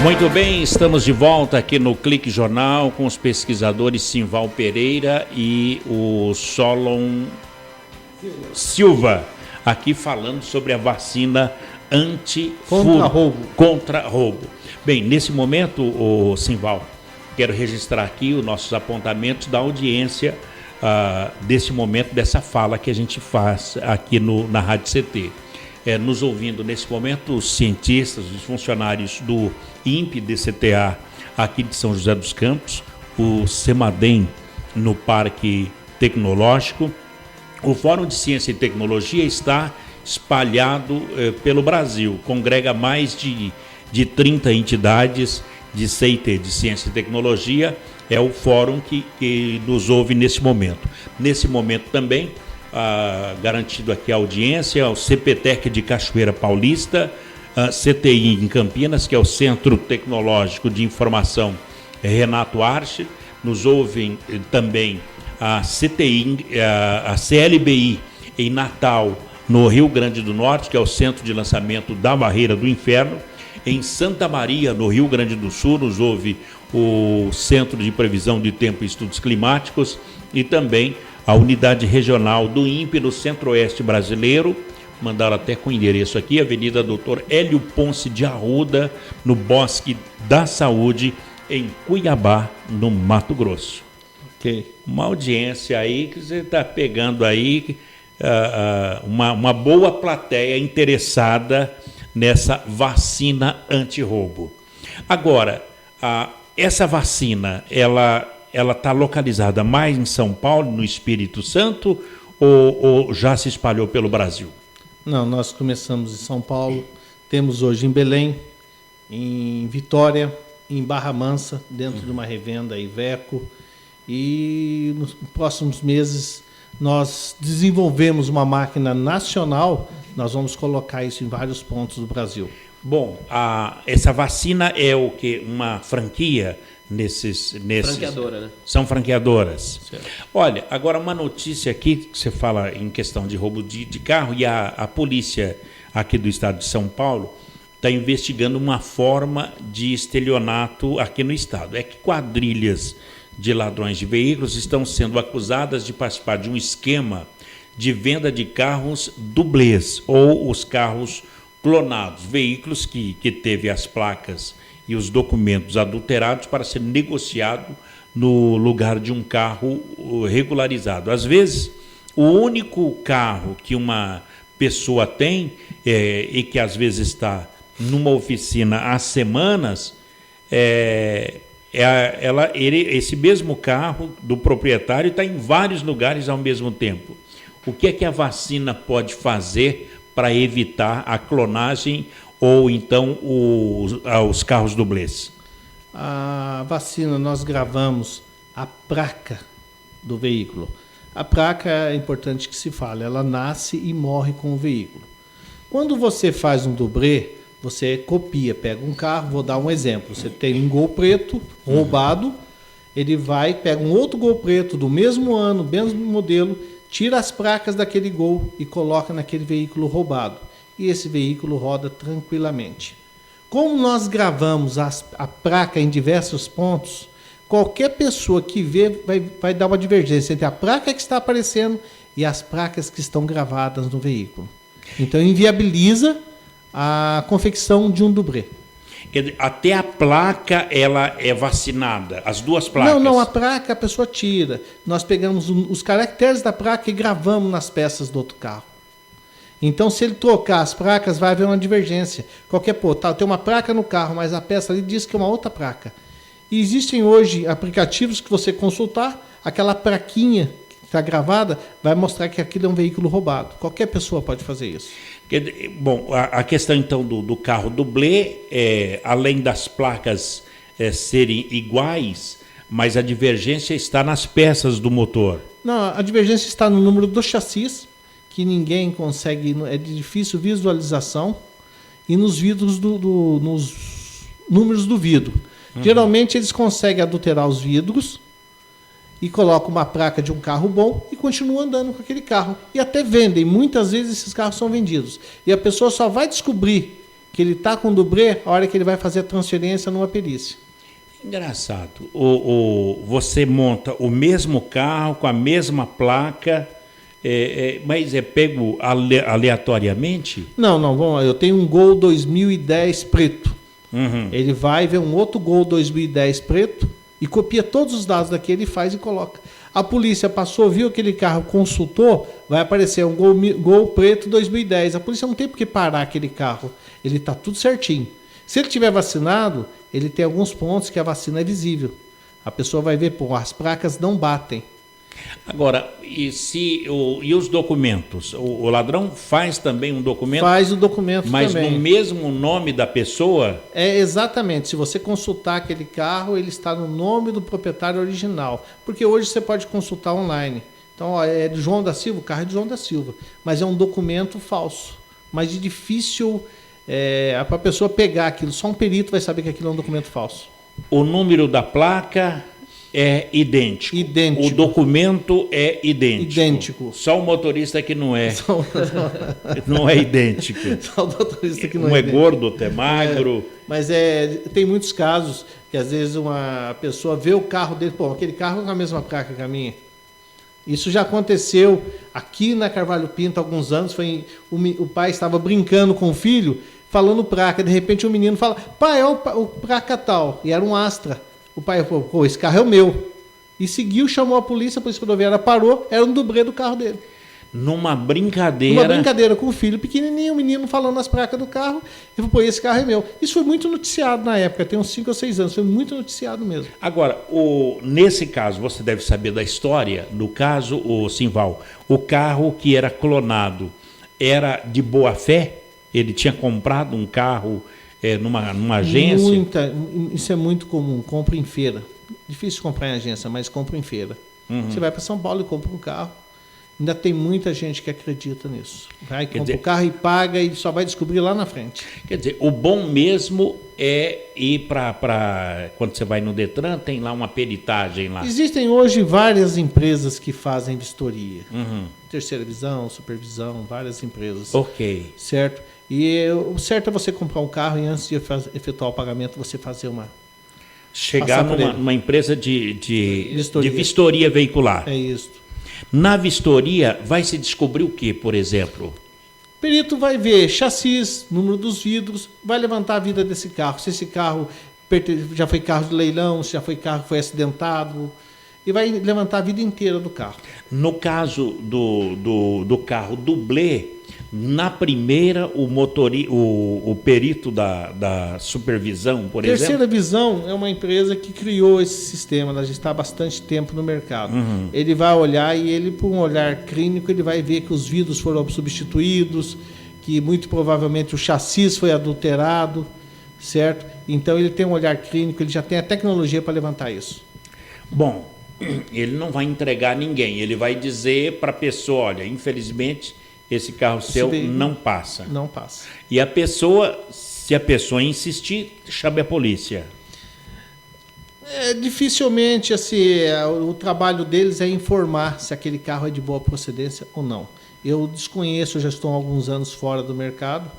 Muito bem, estamos de volta aqui no Clique Jornal com os pesquisadores Simval Pereira e o Solon Silva, aqui falando sobre a vacina contra roubo. Bem, nesse momento, o Simval, quero registrar aqui os nossos apontamentos da audiência desse momento, dessa fala que a gente faz aqui na Rádio CT. Nos ouvindo nesse momento os cientistas, os funcionários do INPE-DCTA aqui de São José dos Campos, o CEMADEM no Parque Tecnológico. O Fórum de Ciência e Tecnologia está espalhado pelo Brasil, congrega mais de 30 entidades de CIT, de Ciência e Tecnologia, é o fórum que nos ouve nesse momento. Nesse momento também, garantido aqui a audiência, o CPTEC de Cachoeira Paulista, CTI em Campinas, que é o Centro Tecnológico de Informação Renato Arche, nos ouvem também a CTI, a CLBI em Natal, no Rio Grande do Norte, que é o Centro de Lançamento da Barreira do Inferno, Em Santa Maria, no Rio Grande do Sul, nos ouve o Centro de Previsão de Tempo e Estudos Climáticos e também a Unidade Regional do INPE no Centro-Oeste Brasileiro. Mandaram até com o endereço aqui, Avenida Doutor Hélio Ponce de Arruda, no Bosque da Saúde, em Cuiabá, no Mato Grosso. Ok. Uma audiência aí que você está pegando aí, uma boa plateia interessada nessa vacina antirroubo. Agora, essa vacina, ela está localizada mais em São Paulo, no Espírito Santo, ou já se espalhou pelo Brasil? Não, nós começamos em São Paulo, temos hoje em Belém, em Vitória, em Barra Mansa, dentro de uma revenda Iveco, e nos próximos meses nós desenvolvemos uma máquina nacional, nós vamos colocar isso em vários pontos do Brasil. Bom, essa vacina é o quê? Uma franquia nesses... Franqueadora, né? São franqueadoras. Certo. Olha, agora uma notícia aqui, que você fala em questão de roubo de carro, e a polícia aqui do estado de São Paulo está investigando uma forma de estelionato aqui no estado. É que quadrilhas de ladrões de veículos estão sendo acusadas de participar de um esquema de venda de carros dublês, ou os carros clonados, veículos que teve as placas e os documentos adulterados para ser negociado no lugar de um carro regularizado. Às vezes, o único carro que uma pessoa tem e que às vezes está numa oficina há semanas, esse mesmo carro do proprietário está em vários lugares ao mesmo tempo. O que é que a vacina pode fazer para evitar a clonagem ou então os carros dublês? A vacina, nós gravamos a placa do veículo. A placa é importante que se fale, ela nasce e morre com o veículo. Quando você faz um dublê, você copia, pega um carro, vou dar um exemplo, você tem um Gol preto roubado, ele vai, pega um outro Gol preto do mesmo ano, mesmo modelo, tira as placas daquele Gol e coloca naquele veículo roubado. E esse veículo roda tranquilamente. Como nós gravamos a placa em diversos pontos, qualquer pessoa que vê vai dar uma divergência entre a placa que está aparecendo e as placas que estão gravadas no veículo. Então inviabiliza a confecção de um dublê. Até a placa ela é vacinada, as duas placas? Não, a placa a pessoa tira. Nós pegamos os caracteres da placa e gravamos nas peças do outro carro. Então, se ele trocar as placas, vai haver uma divergência. Tem uma placa no carro, mas a peça ali diz que é uma outra placa. E existem hoje aplicativos que você consultar, aquela plaquinha que está gravada vai mostrar que aquilo é um veículo roubado. Qualquer pessoa pode fazer isso. Bom, a questão então do carro dublê, além das placas serem iguais, mas a divergência está nas peças do motor. Não, a divergência está no número do chassis, que ninguém consegue, é de difícil visualização, e nos vidros nos números do vidro. Geralmente eles conseguem adulterar os vidros e colocam uma placa de um carro bom e continuam andando com aquele carro. E até vendem, muitas vezes esses carros são vendidos. E a pessoa só vai descobrir que ele está com dublê a hora que ele vai fazer a transferência numa perícia. Engraçado. Você monta o mesmo carro com a mesma placa, mas é pego aleatoriamente? Não. Eu tenho um Gol 2010 preto. Ele vai ver um outro Gol 2010 preto e copia todos os dados daquele, faz e coloca. A polícia passou, viu aquele carro, consultou, vai aparecer um Gol preto 2010. A polícia não tem por que parar aquele carro. Ele está tudo certinho. Se ele tiver vacinado, ele tem alguns pontos que a vacina é visível. A pessoa vai ver, as placas não batem. Agora, e os documentos? O ladrão faz também um documento? Faz o documento mas também. Mas no mesmo nome da pessoa? Exatamente. Se você consultar aquele carro, ele está no nome do proprietário original. Porque hoje você pode consultar online. Então, é de João da Silva, o carro é de João da Silva. Mas é um documento falso. Mas de difícil para a pessoa pegar aquilo. Só um perito vai saber que aquilo é um documento falso. O número da placa é idêntico. Idêntico. O documento é idêntico. Idêntico. Só o motorista que não é. Não é idêntico. Só o motorista que não um é é gordo, outro é magro. Mas tem muitos casos que às vezes uma pessoa vê o carro dele, pô, aquele carro com a mesma placa que a minha. Isso já aconteceu aqui na Carvalho Pinto há alguns anos. O pai estava brincando com o filho, falando placa. De repente o menino fala, pai, é o placa tal. E era um Astra. O pai falou, pô, esse carro é o meu. E seguiu, chamou a polícia rodoviária parou, era um dublê do carro dele. Numa brincadeira. Uma brincadeira com o filho pequenininho, o menino falando as placas do carro. Ele falou, pô, esse carro é meu. Isso foi muito noticiado na época, tem uns 5 ou 6 anos, foi muito noticiado mesmo. Agora, nesse caso, você deve saber da história. No caso, o Simval, o carro que era clonado era de boa fé? Ele tinha comprado um carro numa agência? Isso é muito comum, compra em feira. Difícil comprar em agência, mas compra em feira. Você vai para São Paulo e compra um carro. Ainda tem muita gente que acredita nisso. Vai, compra o carro e paga e só vai descobrir lá na frente. Quer dizer, o bom mesmo é ir para... Quando você vai no Detran, tem lá uma peritagem lá. Existem hoje várias empresas que fazem vistoria. Terceira visão, supervisão, várias empresas. Ok. Certo? E o certo é você comprar um carro e antes de efetuar o pagamento, você fazer uma... Chegar numa empresa de vistoria veicular. É isso. Na vistoria, vai se descobrir o que, por exemplo? O perito vai ver chassis, número dos vidros, vai levantar a vida desse carro. Se esse carro já foi carro de leilão, se já foi carro que foi acidentado, e vai levantar a vida inteira do carro. No caso do carro dublê, na primeira, o perito da supervisão, por exemplo... Terceira Visão é uma empresa que criou esse sistema, ela já está há bastante tempo no mercado. Ele vai olhar e ele, por um olhar clínico, ele vai ver que os vidros foram substituídos, que muito provavelmente o chassi foi adulterado, certo? Então ele tem um olhar clínico, ele já tem a tecnologia para levantar isso. Bom, ele não vai entregar ninguém, ele vai dizer para a pessoa, olha, infelizmente... Esse carro seu não passa. Não passa. E se a pessoa insistir, chame a polícia. Dificilmente o trabalho deles é informar se aquele carro é de boa procedência ou não. Eu desconheço, eu já estou há alguns anos fora do mercado.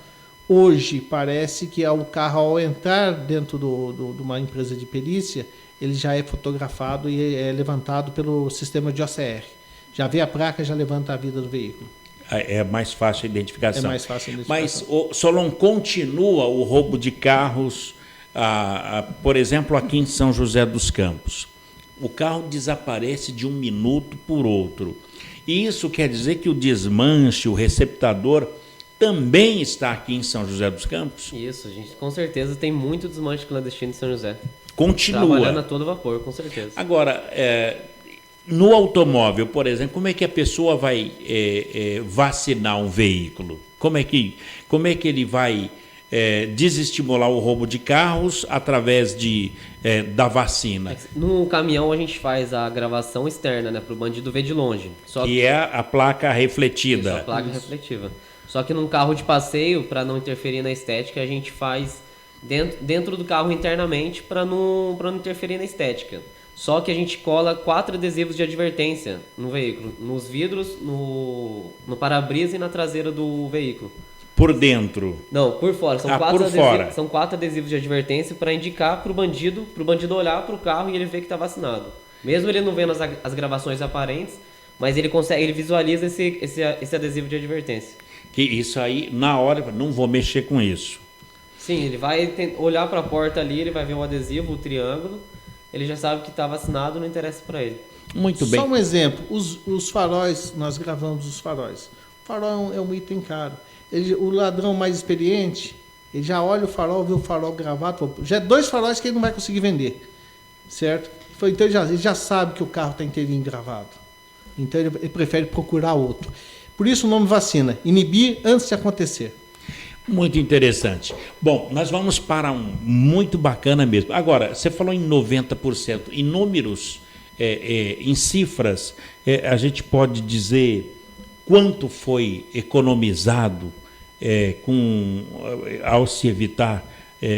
Hoje parece que o carro, ao entrar dentro de uma empresa de perícia, ele já é fotografado e é levantado pelo sistema de OCR. Já vê a placa, já levanta a vida do veículo. É mais fácil a identificação. É mais fácil a identificação. Mas, Solon, continua o roubo de carros, por exemplo, aqui em São José dos Campos. O carro desaparece de um minuto por outro. E isso quer dizer que o desmanche, o receptador, também está aqui em São José dos Campos? Isso, a gente com certeza tem muito desmanche clandestino em São José. Continua. Trabalhando a todo vapor, com certeza. Agora, no automóvel, por exemplo, como é que a pessoa vai vacinar um veículo? Como é que ele vai desestimular o roubo de carros através da vacina? No caminhão a gente faz a gravação externa, né, para o bandido ver de longe. Que é a placa refletida. Isso, a placa refletiva. Só que num carro de passeio, para não interferir na estética, a gente faz dentro do carro internamente para não interferir na estética. Só que a gente cola 4 adesivos de advertência no veículo, nos vidros, no para-brisa e na traseira do veículo. Por dentro? Não, por fora. São 4 adesivos de advertência para indicar para o bandido olhar para o carro e ele ver que está vacinado. Mesmo ele não vendo as gravações aparentes, mas ele visualiza esse adesivo de advertência. Que isso aí, na hora, não vou mexer com isso. Sim, ele vai olhar para a porta ali, ele vai ver o adesivo, o triângulo. Ele já sabe que está vacinado, não interessa para ele. Muito bem. Só um exemplo, os faróis, nós gravamos os faróis. O farol é um item caro. O ladrão mais experiente, ele já olha o farol, vê o farol gravado, já é 2 faróis que ele não vai conseguir vender, certo? Então ele já sabe que o carro está inteirinho gravado. Então ele prefere procurar outro. Por isso o nome vacina, inibir antes de acontecer. Muito interessante. Bom, nós vamos para um muito bacana mesmo. Agora, você falou em 90%. Em números, em cifras, a gente pode dizer quanto foi economizado ao se evitar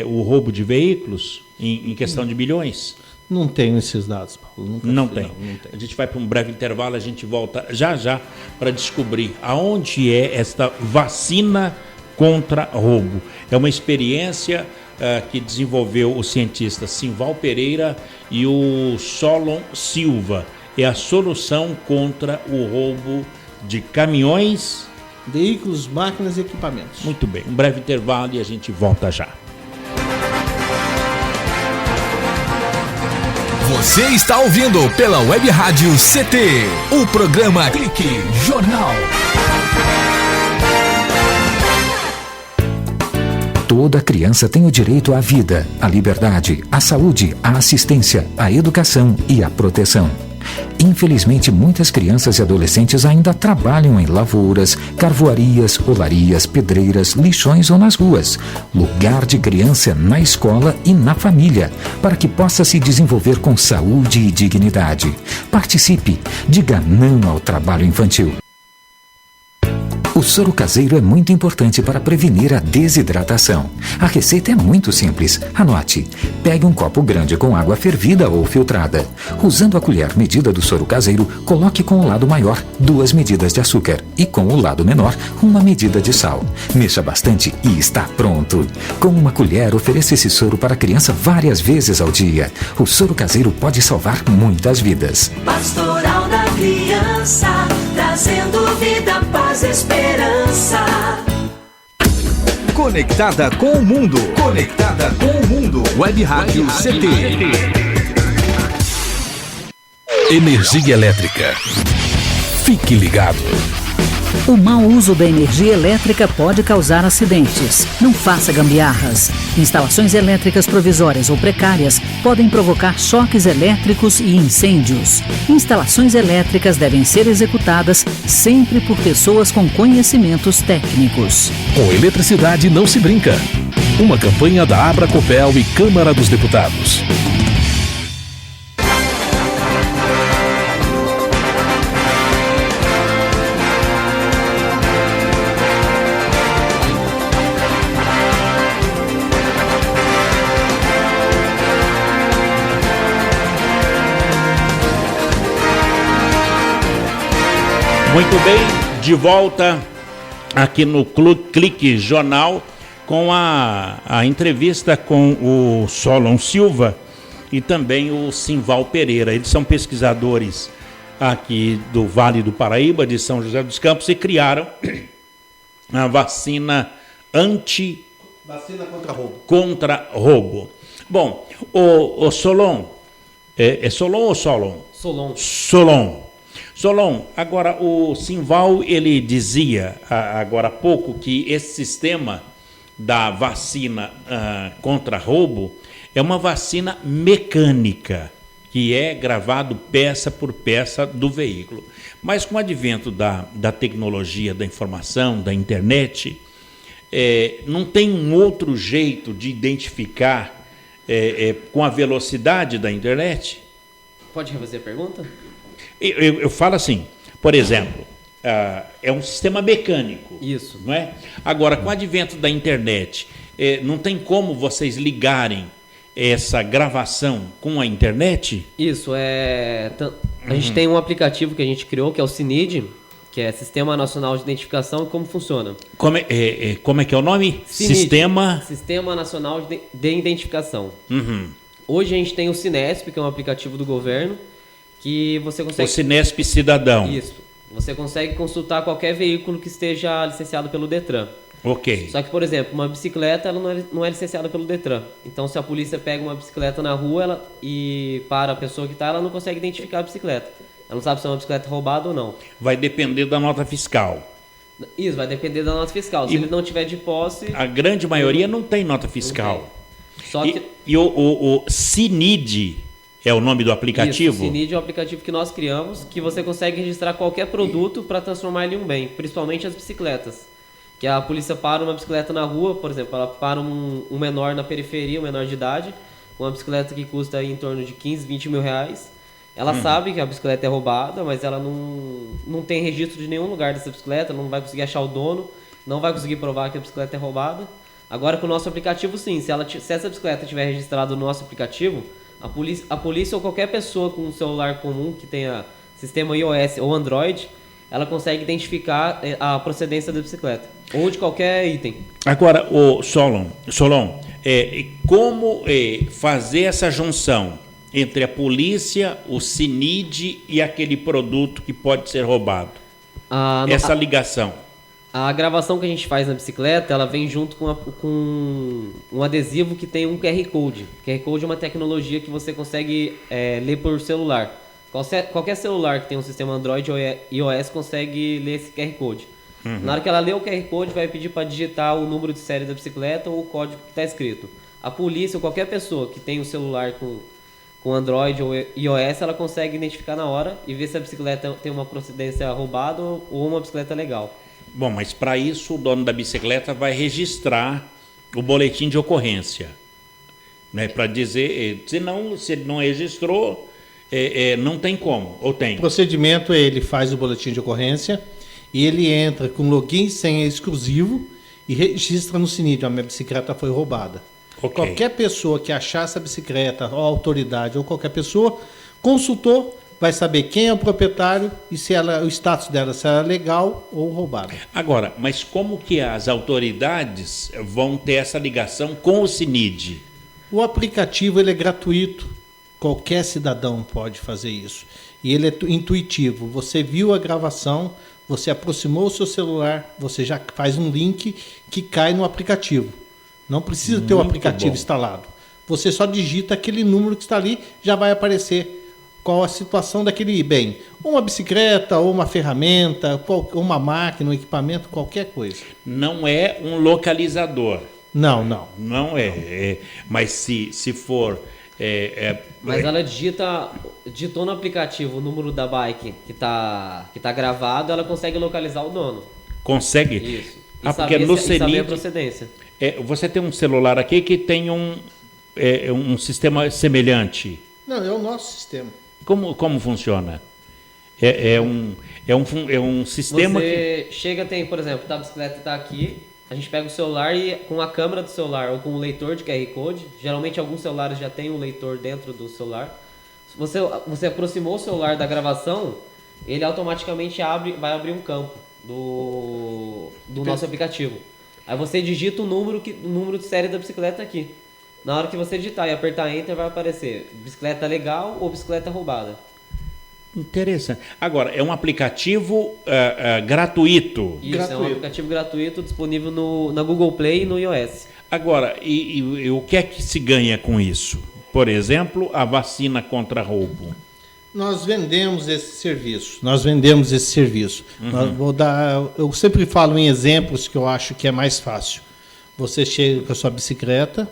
o roubo de veículos em questão de bilhões? Não tenho esses dados, Paulo. Não tem. A gente vai para um breve intervalo, a gente volta já para descobrir aonde é esta vacina contra roubo. É uma experiência que desenvolveu o cientista Simval Pereira e o Solon Silva. É a solução contra o roubo de caminhões, veículos, máquinas e equipamentos. Muito bem, um breve intervalo e a gente volta já. Você está ouvindo pela Web Rádio CT, o programa Clique Jornal. Toda criança tem o direito à vida, à liberdade, à saúde, à assistência, à educação e à proteção. Infelizmente, muitas crianças e adolescentes ainda trabalham em lavouras, carvoarias, olarias, pedreiras, lixões ou nas ruas. Lugar de criança é na escola e na família, para que possa se desenvolver com saúde e dignidade. Participe, diga não ao trabalho infantil. O soro caseiro é muito importante para prevenir a desidratação. A receita é muito simples. Anote. Pegue um copo grande com água fervida ou filtrada. Usando a colher medida do soro caseiro, coloque com o lado maior 2 medidas de açúcar e com o lado menor 1 medida de sal. Mexa bastante e está pronto. Com uma colher, ofereça esse soro para a criança várias vezes ao dia. O soro caseiro pode salvar muitas vidas. Pastoral da Criança, trazendo vida, paz, esperança. Conectada com o mundo. Conectada com o mundo. Web Rádio CT. Energia elétrica. Fique ligado. O mau uso da energia elétrica pode causar acidentes. Não faça gambiarras. Instalações elétricas provisórias ou precárias podem provocar choques elétricos e incêndios. Instalações elétricas devem ser executadas sempre por pessoas com conhecimentos técnicos. Com eletricidade não se brinca. Uma campanha da Abracopel e Câmara dos Deputados. Muito bem, de volta aqui no Clique Jornal com a entrevista com o Solon Silva e também o Simval Pereira. Eles são pesquisadores aqui do Vale do Paraíba, de São José dos Campos, e criaram a vacina vacina contra roubo. Contra roubo. Bom, o Solon, é Solon ou Solon? Solon, agora o Simval, ele dizia agora há pouco que esse sistema da vacina contra roubo é uma vacina mecânica, que é gravado peça por peça do veículo. Mas com o advento da tecnologia, da informação, da internet, não tem um outro jeito de identificar com a velocidade da internet? Pode refazer a pergunta? Eu falo assim, por exemplo, é um sistema mecânico. Isso. Não é? Agora, com o advento da internet, não tem como vocês ligarem essa gravação com a internet? Isso, a gente tem um aplicativo que a gente criou, que é o CINID, que é Sistema Nacional de Identificação, e como funciona. Como é que é o nome? CINID, Sistema Nacional de Identificação. Uhum. Hoje a gente tem o Sinesp, que é um aplicativo do governo, que você consegue... O Sinesp Cidadão. Isso. Você consegue consultar qualquer veículo que esteja licenciado pelo Detran. Ok. Só que, por exemplo, uma bicicleta ela não é licenciada pelo Detran. Então, se a polícia pega uma bicicleta na rua e para a pessoa que está, ela não consegue identificar a bicicleta. Ela não sabe se é uma bicicleta roubada ou não. Vai depender da nota fiscal. Isso, vai depender da nota fiscal. Se ele não tiver de posse... A grande maioria não tem nota fiscal. Tem. Só que... E o CINID... É o nome do aplicativo? Isso, o CINID é um aplicativo que nós criamos, que você consegue registrar qualquer produto para transformar ele em um bem, principalmente as bicicletas. Que a polícia para uma bicicleta na rua, por exemplo, ela para um menor na periferia, um menor de idade, com uma bicicleta que custa aí em torno de 15, 20 mil reais. Ela sabe que a bicicleta é roubada, mas ela não tem registro de nenhum lugar dessa bicicleta, não vai conseguir achar o dono, não vai conseguir provar que a bicicleta é roubada. Agora com o nosso aplicativo sim, se essa bicicleta estiver registrada no nosso aplicativo, A polícia ou qualquer pessoa com um celular comum que tenha sistema iOS ou Android, ela consegue identificar a procedência da bicicleta ou de qualquer item. Agora, o Solon, como fazer essa junção entre a polícia, o CNID e aquele produto que pode ser roubado? Essa ligação. A gravação que a gente faz na bicicleta, ela vem junto com um adesivo que tem um QR Code. QR Code é uma tecnologia que você consegue ler por celular. Qualquer celular que tem um sistema Android ou iOS consegue ler esse QR Code. Uhum. Na hora que ela lê o QR Code, vai pedir para digitar o número de série da bicicleta ou o código que está escrito. A polícia ou qualquer pessoa que tem um celular com Android ou iOS, ela consegue identificar na hora e ver se a bicicleta tem uma procedência roubada ou uma bicicleta legal. Bom, mas para isso o dono da bicicleta vai registrar o boletim de ocorrência, né? Para dizer, se ele não registrou, não tem como, ou tem? O procedimento é ele faz o boletim de ocorrência e ele entra com login e senha exclusivo e registra no CNID, a minha bicicleta foi roubada. Okay. Qualquer pessoa que achar essa bicicleta, ou autoridade, ou qualquer pessoa, consultor, vai saber quem é o proprietário e se o status dela, se ela é legal ou roubada. Agora, mas como que as autoridades vão ter essa ligação com o CNID? O aplicativo ele é gratuito, qualquer cidadão pode fazer isso. E ele é intuitivo, você viu a gravação, você aproximou o seu celular, você já faz um link que cai no aplicativo. Não precisa ter o aplicativo instalado. Você só digita aquele número que está ali, já vai aparecer qual a situação daquele bem. Uma bicicleta, ou uma ferramenta, uma máquina, um equipamento, qualquer coisa. Não é um localizador. Não. Não é. Mas se for... Mas ela digitou no aplicativo o número da bike que tá gravado, ela consegue localizar o dono. Consegue? Isso. Porque no CNID, saber a procedência. Você tem um celular aqui que tem um sistema semelhante. Não, é o nosso sistema. Como funciona? É um sistema Você chega, por exemplo, a bicicleta está aqui, a gente pega o celular e com a câmera do celular ou com o leitor de QR Code, geralmente alguns celulares já tem um leitor dentro do celular. Se você aproximou o celular da gravação, ele automaticamente vai abrir um campo do nosso aplicativo. Aí você digita o número de série da bicicleta aqui. Na hora que você digitar e apertar Enter, vai aparecer bicicleta legal ou bicicleta roubada. Interessante. Agora, é um aplicativo gratuito. Isso, é um aplicativo gratuito disponível na Google Play e no iOS. Agora, e o que é que se ganha com isso? Por exemplo, a vacina contra roubo. Nós vendemos esse serviço. Uhum. Eu sempre falo em exemplos que eu acho que é mais fácil. Você chega com a sua bicicleta,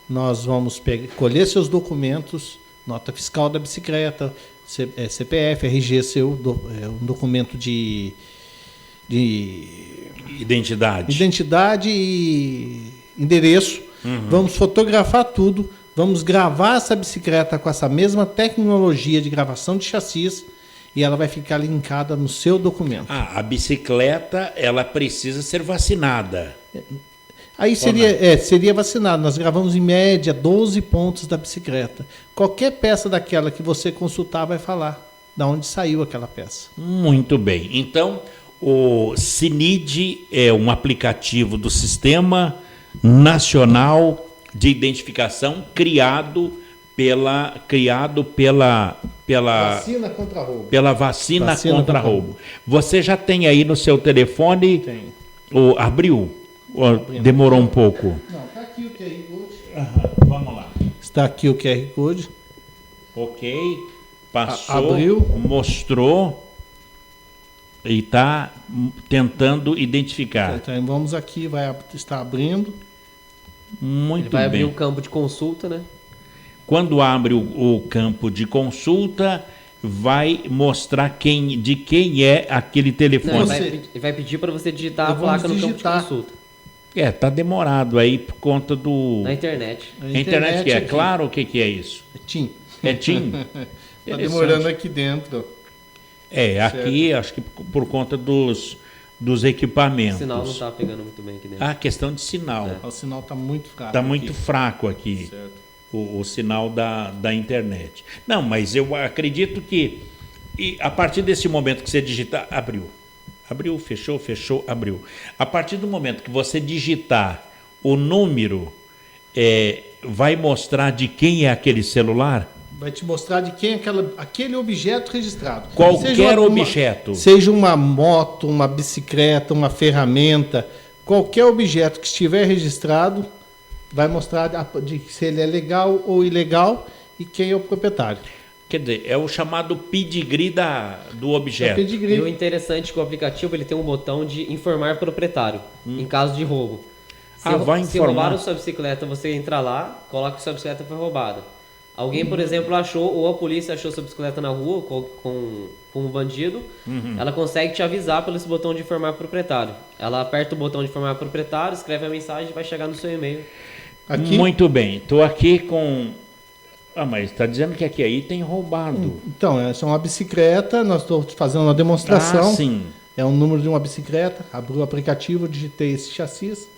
nós vamos colher seus documentos, nota fiscal da bicicleta, CPF, RG um documento de identidade e endereço. Uhum. Vamos fotografar tudo, vamos gravar essa bicicleta com essa mesma tecnologia de gravação de chassis e ela vai ficar linkada no seu documento. A bicicleta, ela precisa ser vacinada. Aí seria vacinado. Nós gravamos em média 12 pontos da bicicleta. Qualquer peça daquela que você consultar vai falar de onde saiu aquela peça. Muito bem. Então, o CNID é um aplicativo do Sistema Nacional de Identificação criado pela vacina contra roubo. Pela vacina contra roubo. Você já tem aí no seu telefone? Tem. Abriu? Demorou um pouco? Não, está aqui o QR Code. Vamos lá. Está aqui o QR Code. Ok. Passou, abriu. Mostrou e está tentando identificar. Então, vamos aqui, está abrindo. Muito bem. Vai abrir um campo de consulta, né? Quando abre o campo de consulta, vai mostrar de quem é aquele telefone. Não, vai pedir para você digitar a placa no campo de consulta. Tá demorado aí por conta Na internet. A internet é claro o que é isso? É TIM. É TIM? Está demorando aqui dentro. Aqui acho que por conta dos equipamentos. O sinal não está pegando muito bem aqui dentro. Questão de sinal. O sinal está muito fraco. Está muito fraco aqui. Certo. o sinal da internet. Não, mas eu acredito que a partir desse momento que você digitar, abriu, fechou, abriu. A partir do momento que você digitar o número, vai mostrar de quem é aquele celular? Vai te mostrar de quem é aquele objeto registrado. Qualquer objeto. Seja uma moto, uma bicicleta, uma ferramenta, qualquer objeto que estiver registrado, vai mostrar se ele é legal ou ilegal e quem é o proprietário. Quer dizer, é o chamado pedigree do objeto. E o interessante é que o aplicativo ele tem um botão de informar proprietário, em caso de roubo. Se roubaram sua bicicleta, você entra lá, coloca que sua bicicleta foi roubada. Alguém, por exemplo, achou, ou a polícia achou sua bicicleta na rua com um bandido, ela consegue te avisar pelo esse botão de informar proprietário. Ela aperta o botão de informar proprietário, escreve a mensagem e vai chegar no seu e-mail. Muito bem, estou aqui com... mas está dizendo que aqui aí tem roubado. Então, essa é uma bicicleta, nós estamos fazendo uma demonstração. Sim. É um número de uma bicicleta, abri o aplicativo, digitei esse chassis.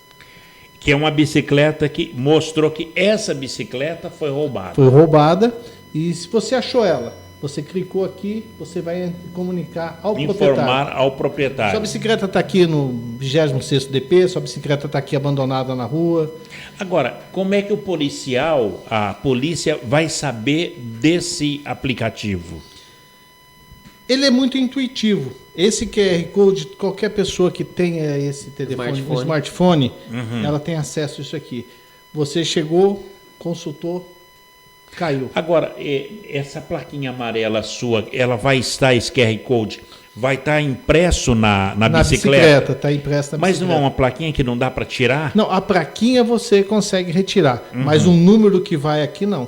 Que é uma bicicleta que mostrou que essa bicicleta foi roubada. Foi roubada, e se você achou ela, você clicou aqui, você vai comunicar ao proprietário. Informar ao proprietário. Sua bicicleta está aqui no 26º DP, sua bicicleta está aqui abandonada na rua. Agora, como é que a polícia vai saber desse aplicativo? Ele é muito intuitivo. Esse QR Code, qualquer pessoa que tenha esse telefone, smartphone, ela tem acesso a isso aqui. Você chegou, consultou, caiu. Agora, essa plaquinha amarela sua, ela vai estar, esse QR Code, vai estar impresso na bicicleta? Está impresso na bicicleta. Mas não é uma plaquinha que não dá para tirar? Não, a plaquinha você consegue retirar, mas o número que vai aqui não.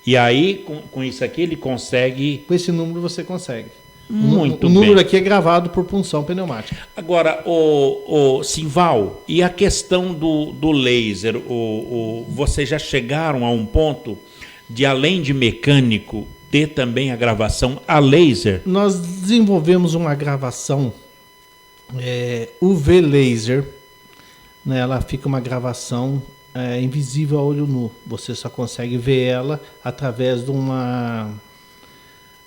E aí, com isso aqui, ele consegue... Com esse número você consegue. Muito bem. O número aqui é gravado por punção pneumática. Agora, o Simval, e a questão do laser? Vocês já chegaram a um ponto de, além de mecânico, ter também a gravação a laser? Nós desenvolvemos uma gravação UV laser. Né, ela fica uma gravação invisível a olho nu. Você só consegue ver ela através de uma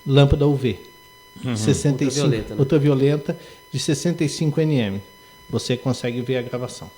lâmpada UV. 65, ultravioleta de 65 nm. Você consegue ver a gravação.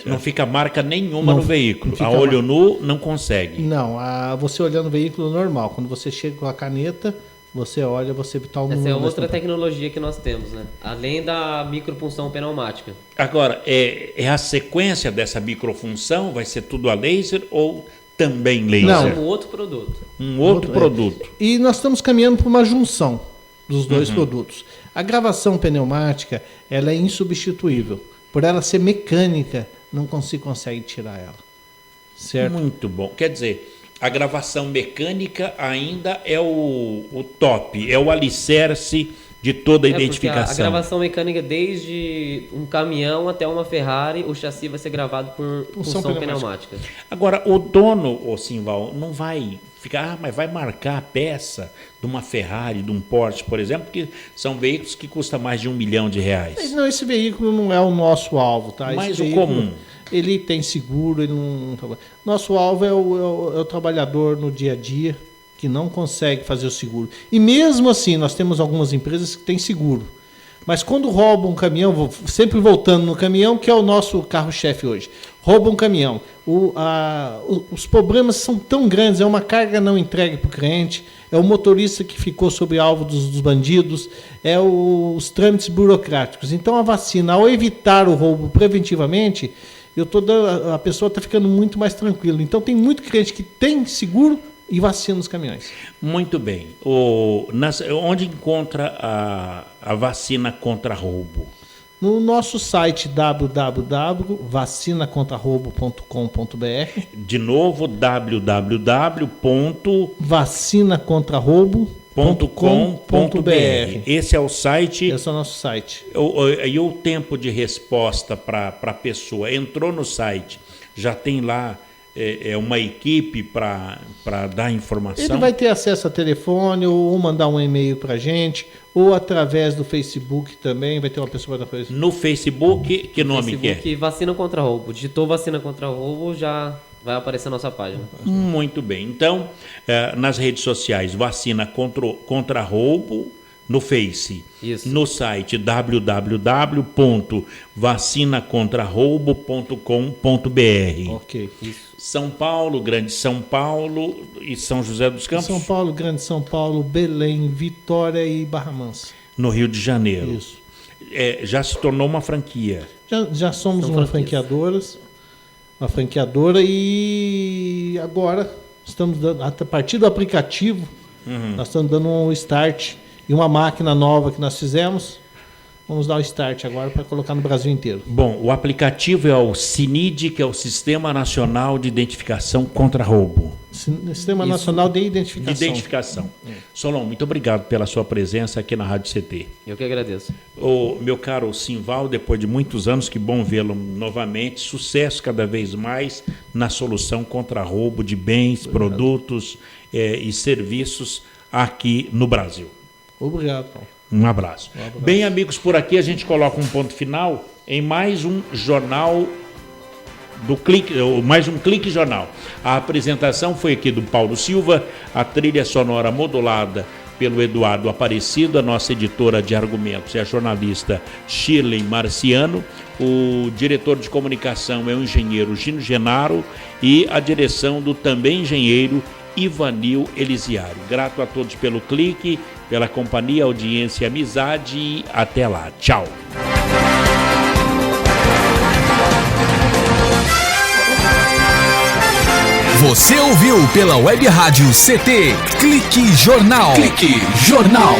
Não fica marca nenhuma no veículo. A olho nu não consegue. Não, você olhando o veículo normal. Quando você chega com a caneta, você olha, você está o número. Essa é outra tecnologia que nós temos, né? Além da micropunção pneumática. Agora, é a sequência dessa microfunção? Vai ser tudo a laser ou também laser? Não, um outro produto. Um outro produto. E nós estamos caminhando para uma junção dos dois produtos. A gravação pneumática, ela é insubstituível. Por ela ser mecânica, não se consegue tirar ela. Certo? Muito bom. Quer dizer, a gravação mecânica ainda é o top, é o alicerce de toda a identificação. A gravação mecânica, desde um caminhão até uma Ferrari, o chassi vai ser gravado por punção pneumática. Agora, o dono, Simval, não vai ficar, mas vai marcar a peça de uma Ferrari, de um Porsche, por exemplo, que são veículos que custam mais de R$1 milhão. Não, esse veículo não é o nosso alvo, tá? Mas o comum. Ele tem seguro, ele não... Nosso alvo é o trabalhador no dia a dia, que não consegue fazer o seguro. E mesmo assim, nós temos algumas empresas que têm seguro. Mas quando roubam um caminhão, sempre voltando no caminhão, que é o nosso carro-chefe hoje, roubam um caminhão. Os problemas são tão grandes, é uma carga não entregue para o cliente, é o motorista que ficou sob alvo dos bandidos, é os trâmites burocráticos. Então a vacina, ao evitar o roubo preventivamente, a pessoa está ficando muito mais tranquila. Então tem muito cliente que tem seguro e vacina nos caminhões. Muito bem. Onde encontra a vacina contra roubo? No nosso site www.vacinacontraroubo.com.br. De novo, www.vacinacontraroubo.com.br. Esse é o site. Esse é o nosso site. E o tempo de resposta para a pessoa? Entrou no site, já tem lá uma equipe para dar informação? Ele vai ter acesso a telefone ou mandar um e-mail para a gente, ou através do Facebook também, vai ter uma pessoa da coisa. No Facebook, que nome Facebook, que é? Vacina contra roubo. Digitou vacina contra roubo, já vai aparecer a nossa página. Muito bem. Então, nas redes sociais, vacina contra roubo no Face. Isso. No site www.vacinacontraroubo.com.br. Ok. Isso. São Paulo, Grande São Paulo e São José dos Campos. São Paulo, Grande São Paulo, Belém, Vitória e Barra Mansa. No Rio de Janeiro. Isso. Já se tornou uma franquia. Já somos uma franqueadora e agora estamos dando, a partir do aplicativo, nós estamos dando um start e uma máquina nova que nós fizemos. Vamos dar o start agora para colocar no Brasil inteiro. Bom, o aplicativo é o CINID, que é o Sistema Nacional de Identificação contra Roubo. Sistema Nacional de Identificação. Solon, muito obrigado pela sua presença aqui na Rádio CT. Eu que agradeço. O meu caro Simval, depois de muitos anos, que bom vê-lo novamente. Sucesso cada vez mais na solução contra roubo de bens, produtos e serviços aqui no Brasil. Obrigado, Paulo. Um abraço. Bem, amigos, por aqui a gente coloca um ponto final em mais um jornal do Clique, mais um Clique Jornal. A apresentação foi aqui do Paulo Silva, a trilha sonora modulada pelo Eduardo Aparecido, a nossa editora de argumentos é a jornalista Shirley Marciano, o diretor de comunicação é o engenheiro Gino Genaro e a direção do também engenheiro Ivanil Elisiário. Grato a todos pelo clique, pela companhia, audiência e amizade e até lá. Tchau. Você ouviu pela Web Rádio CT Clique Jornal. Clique Jornal.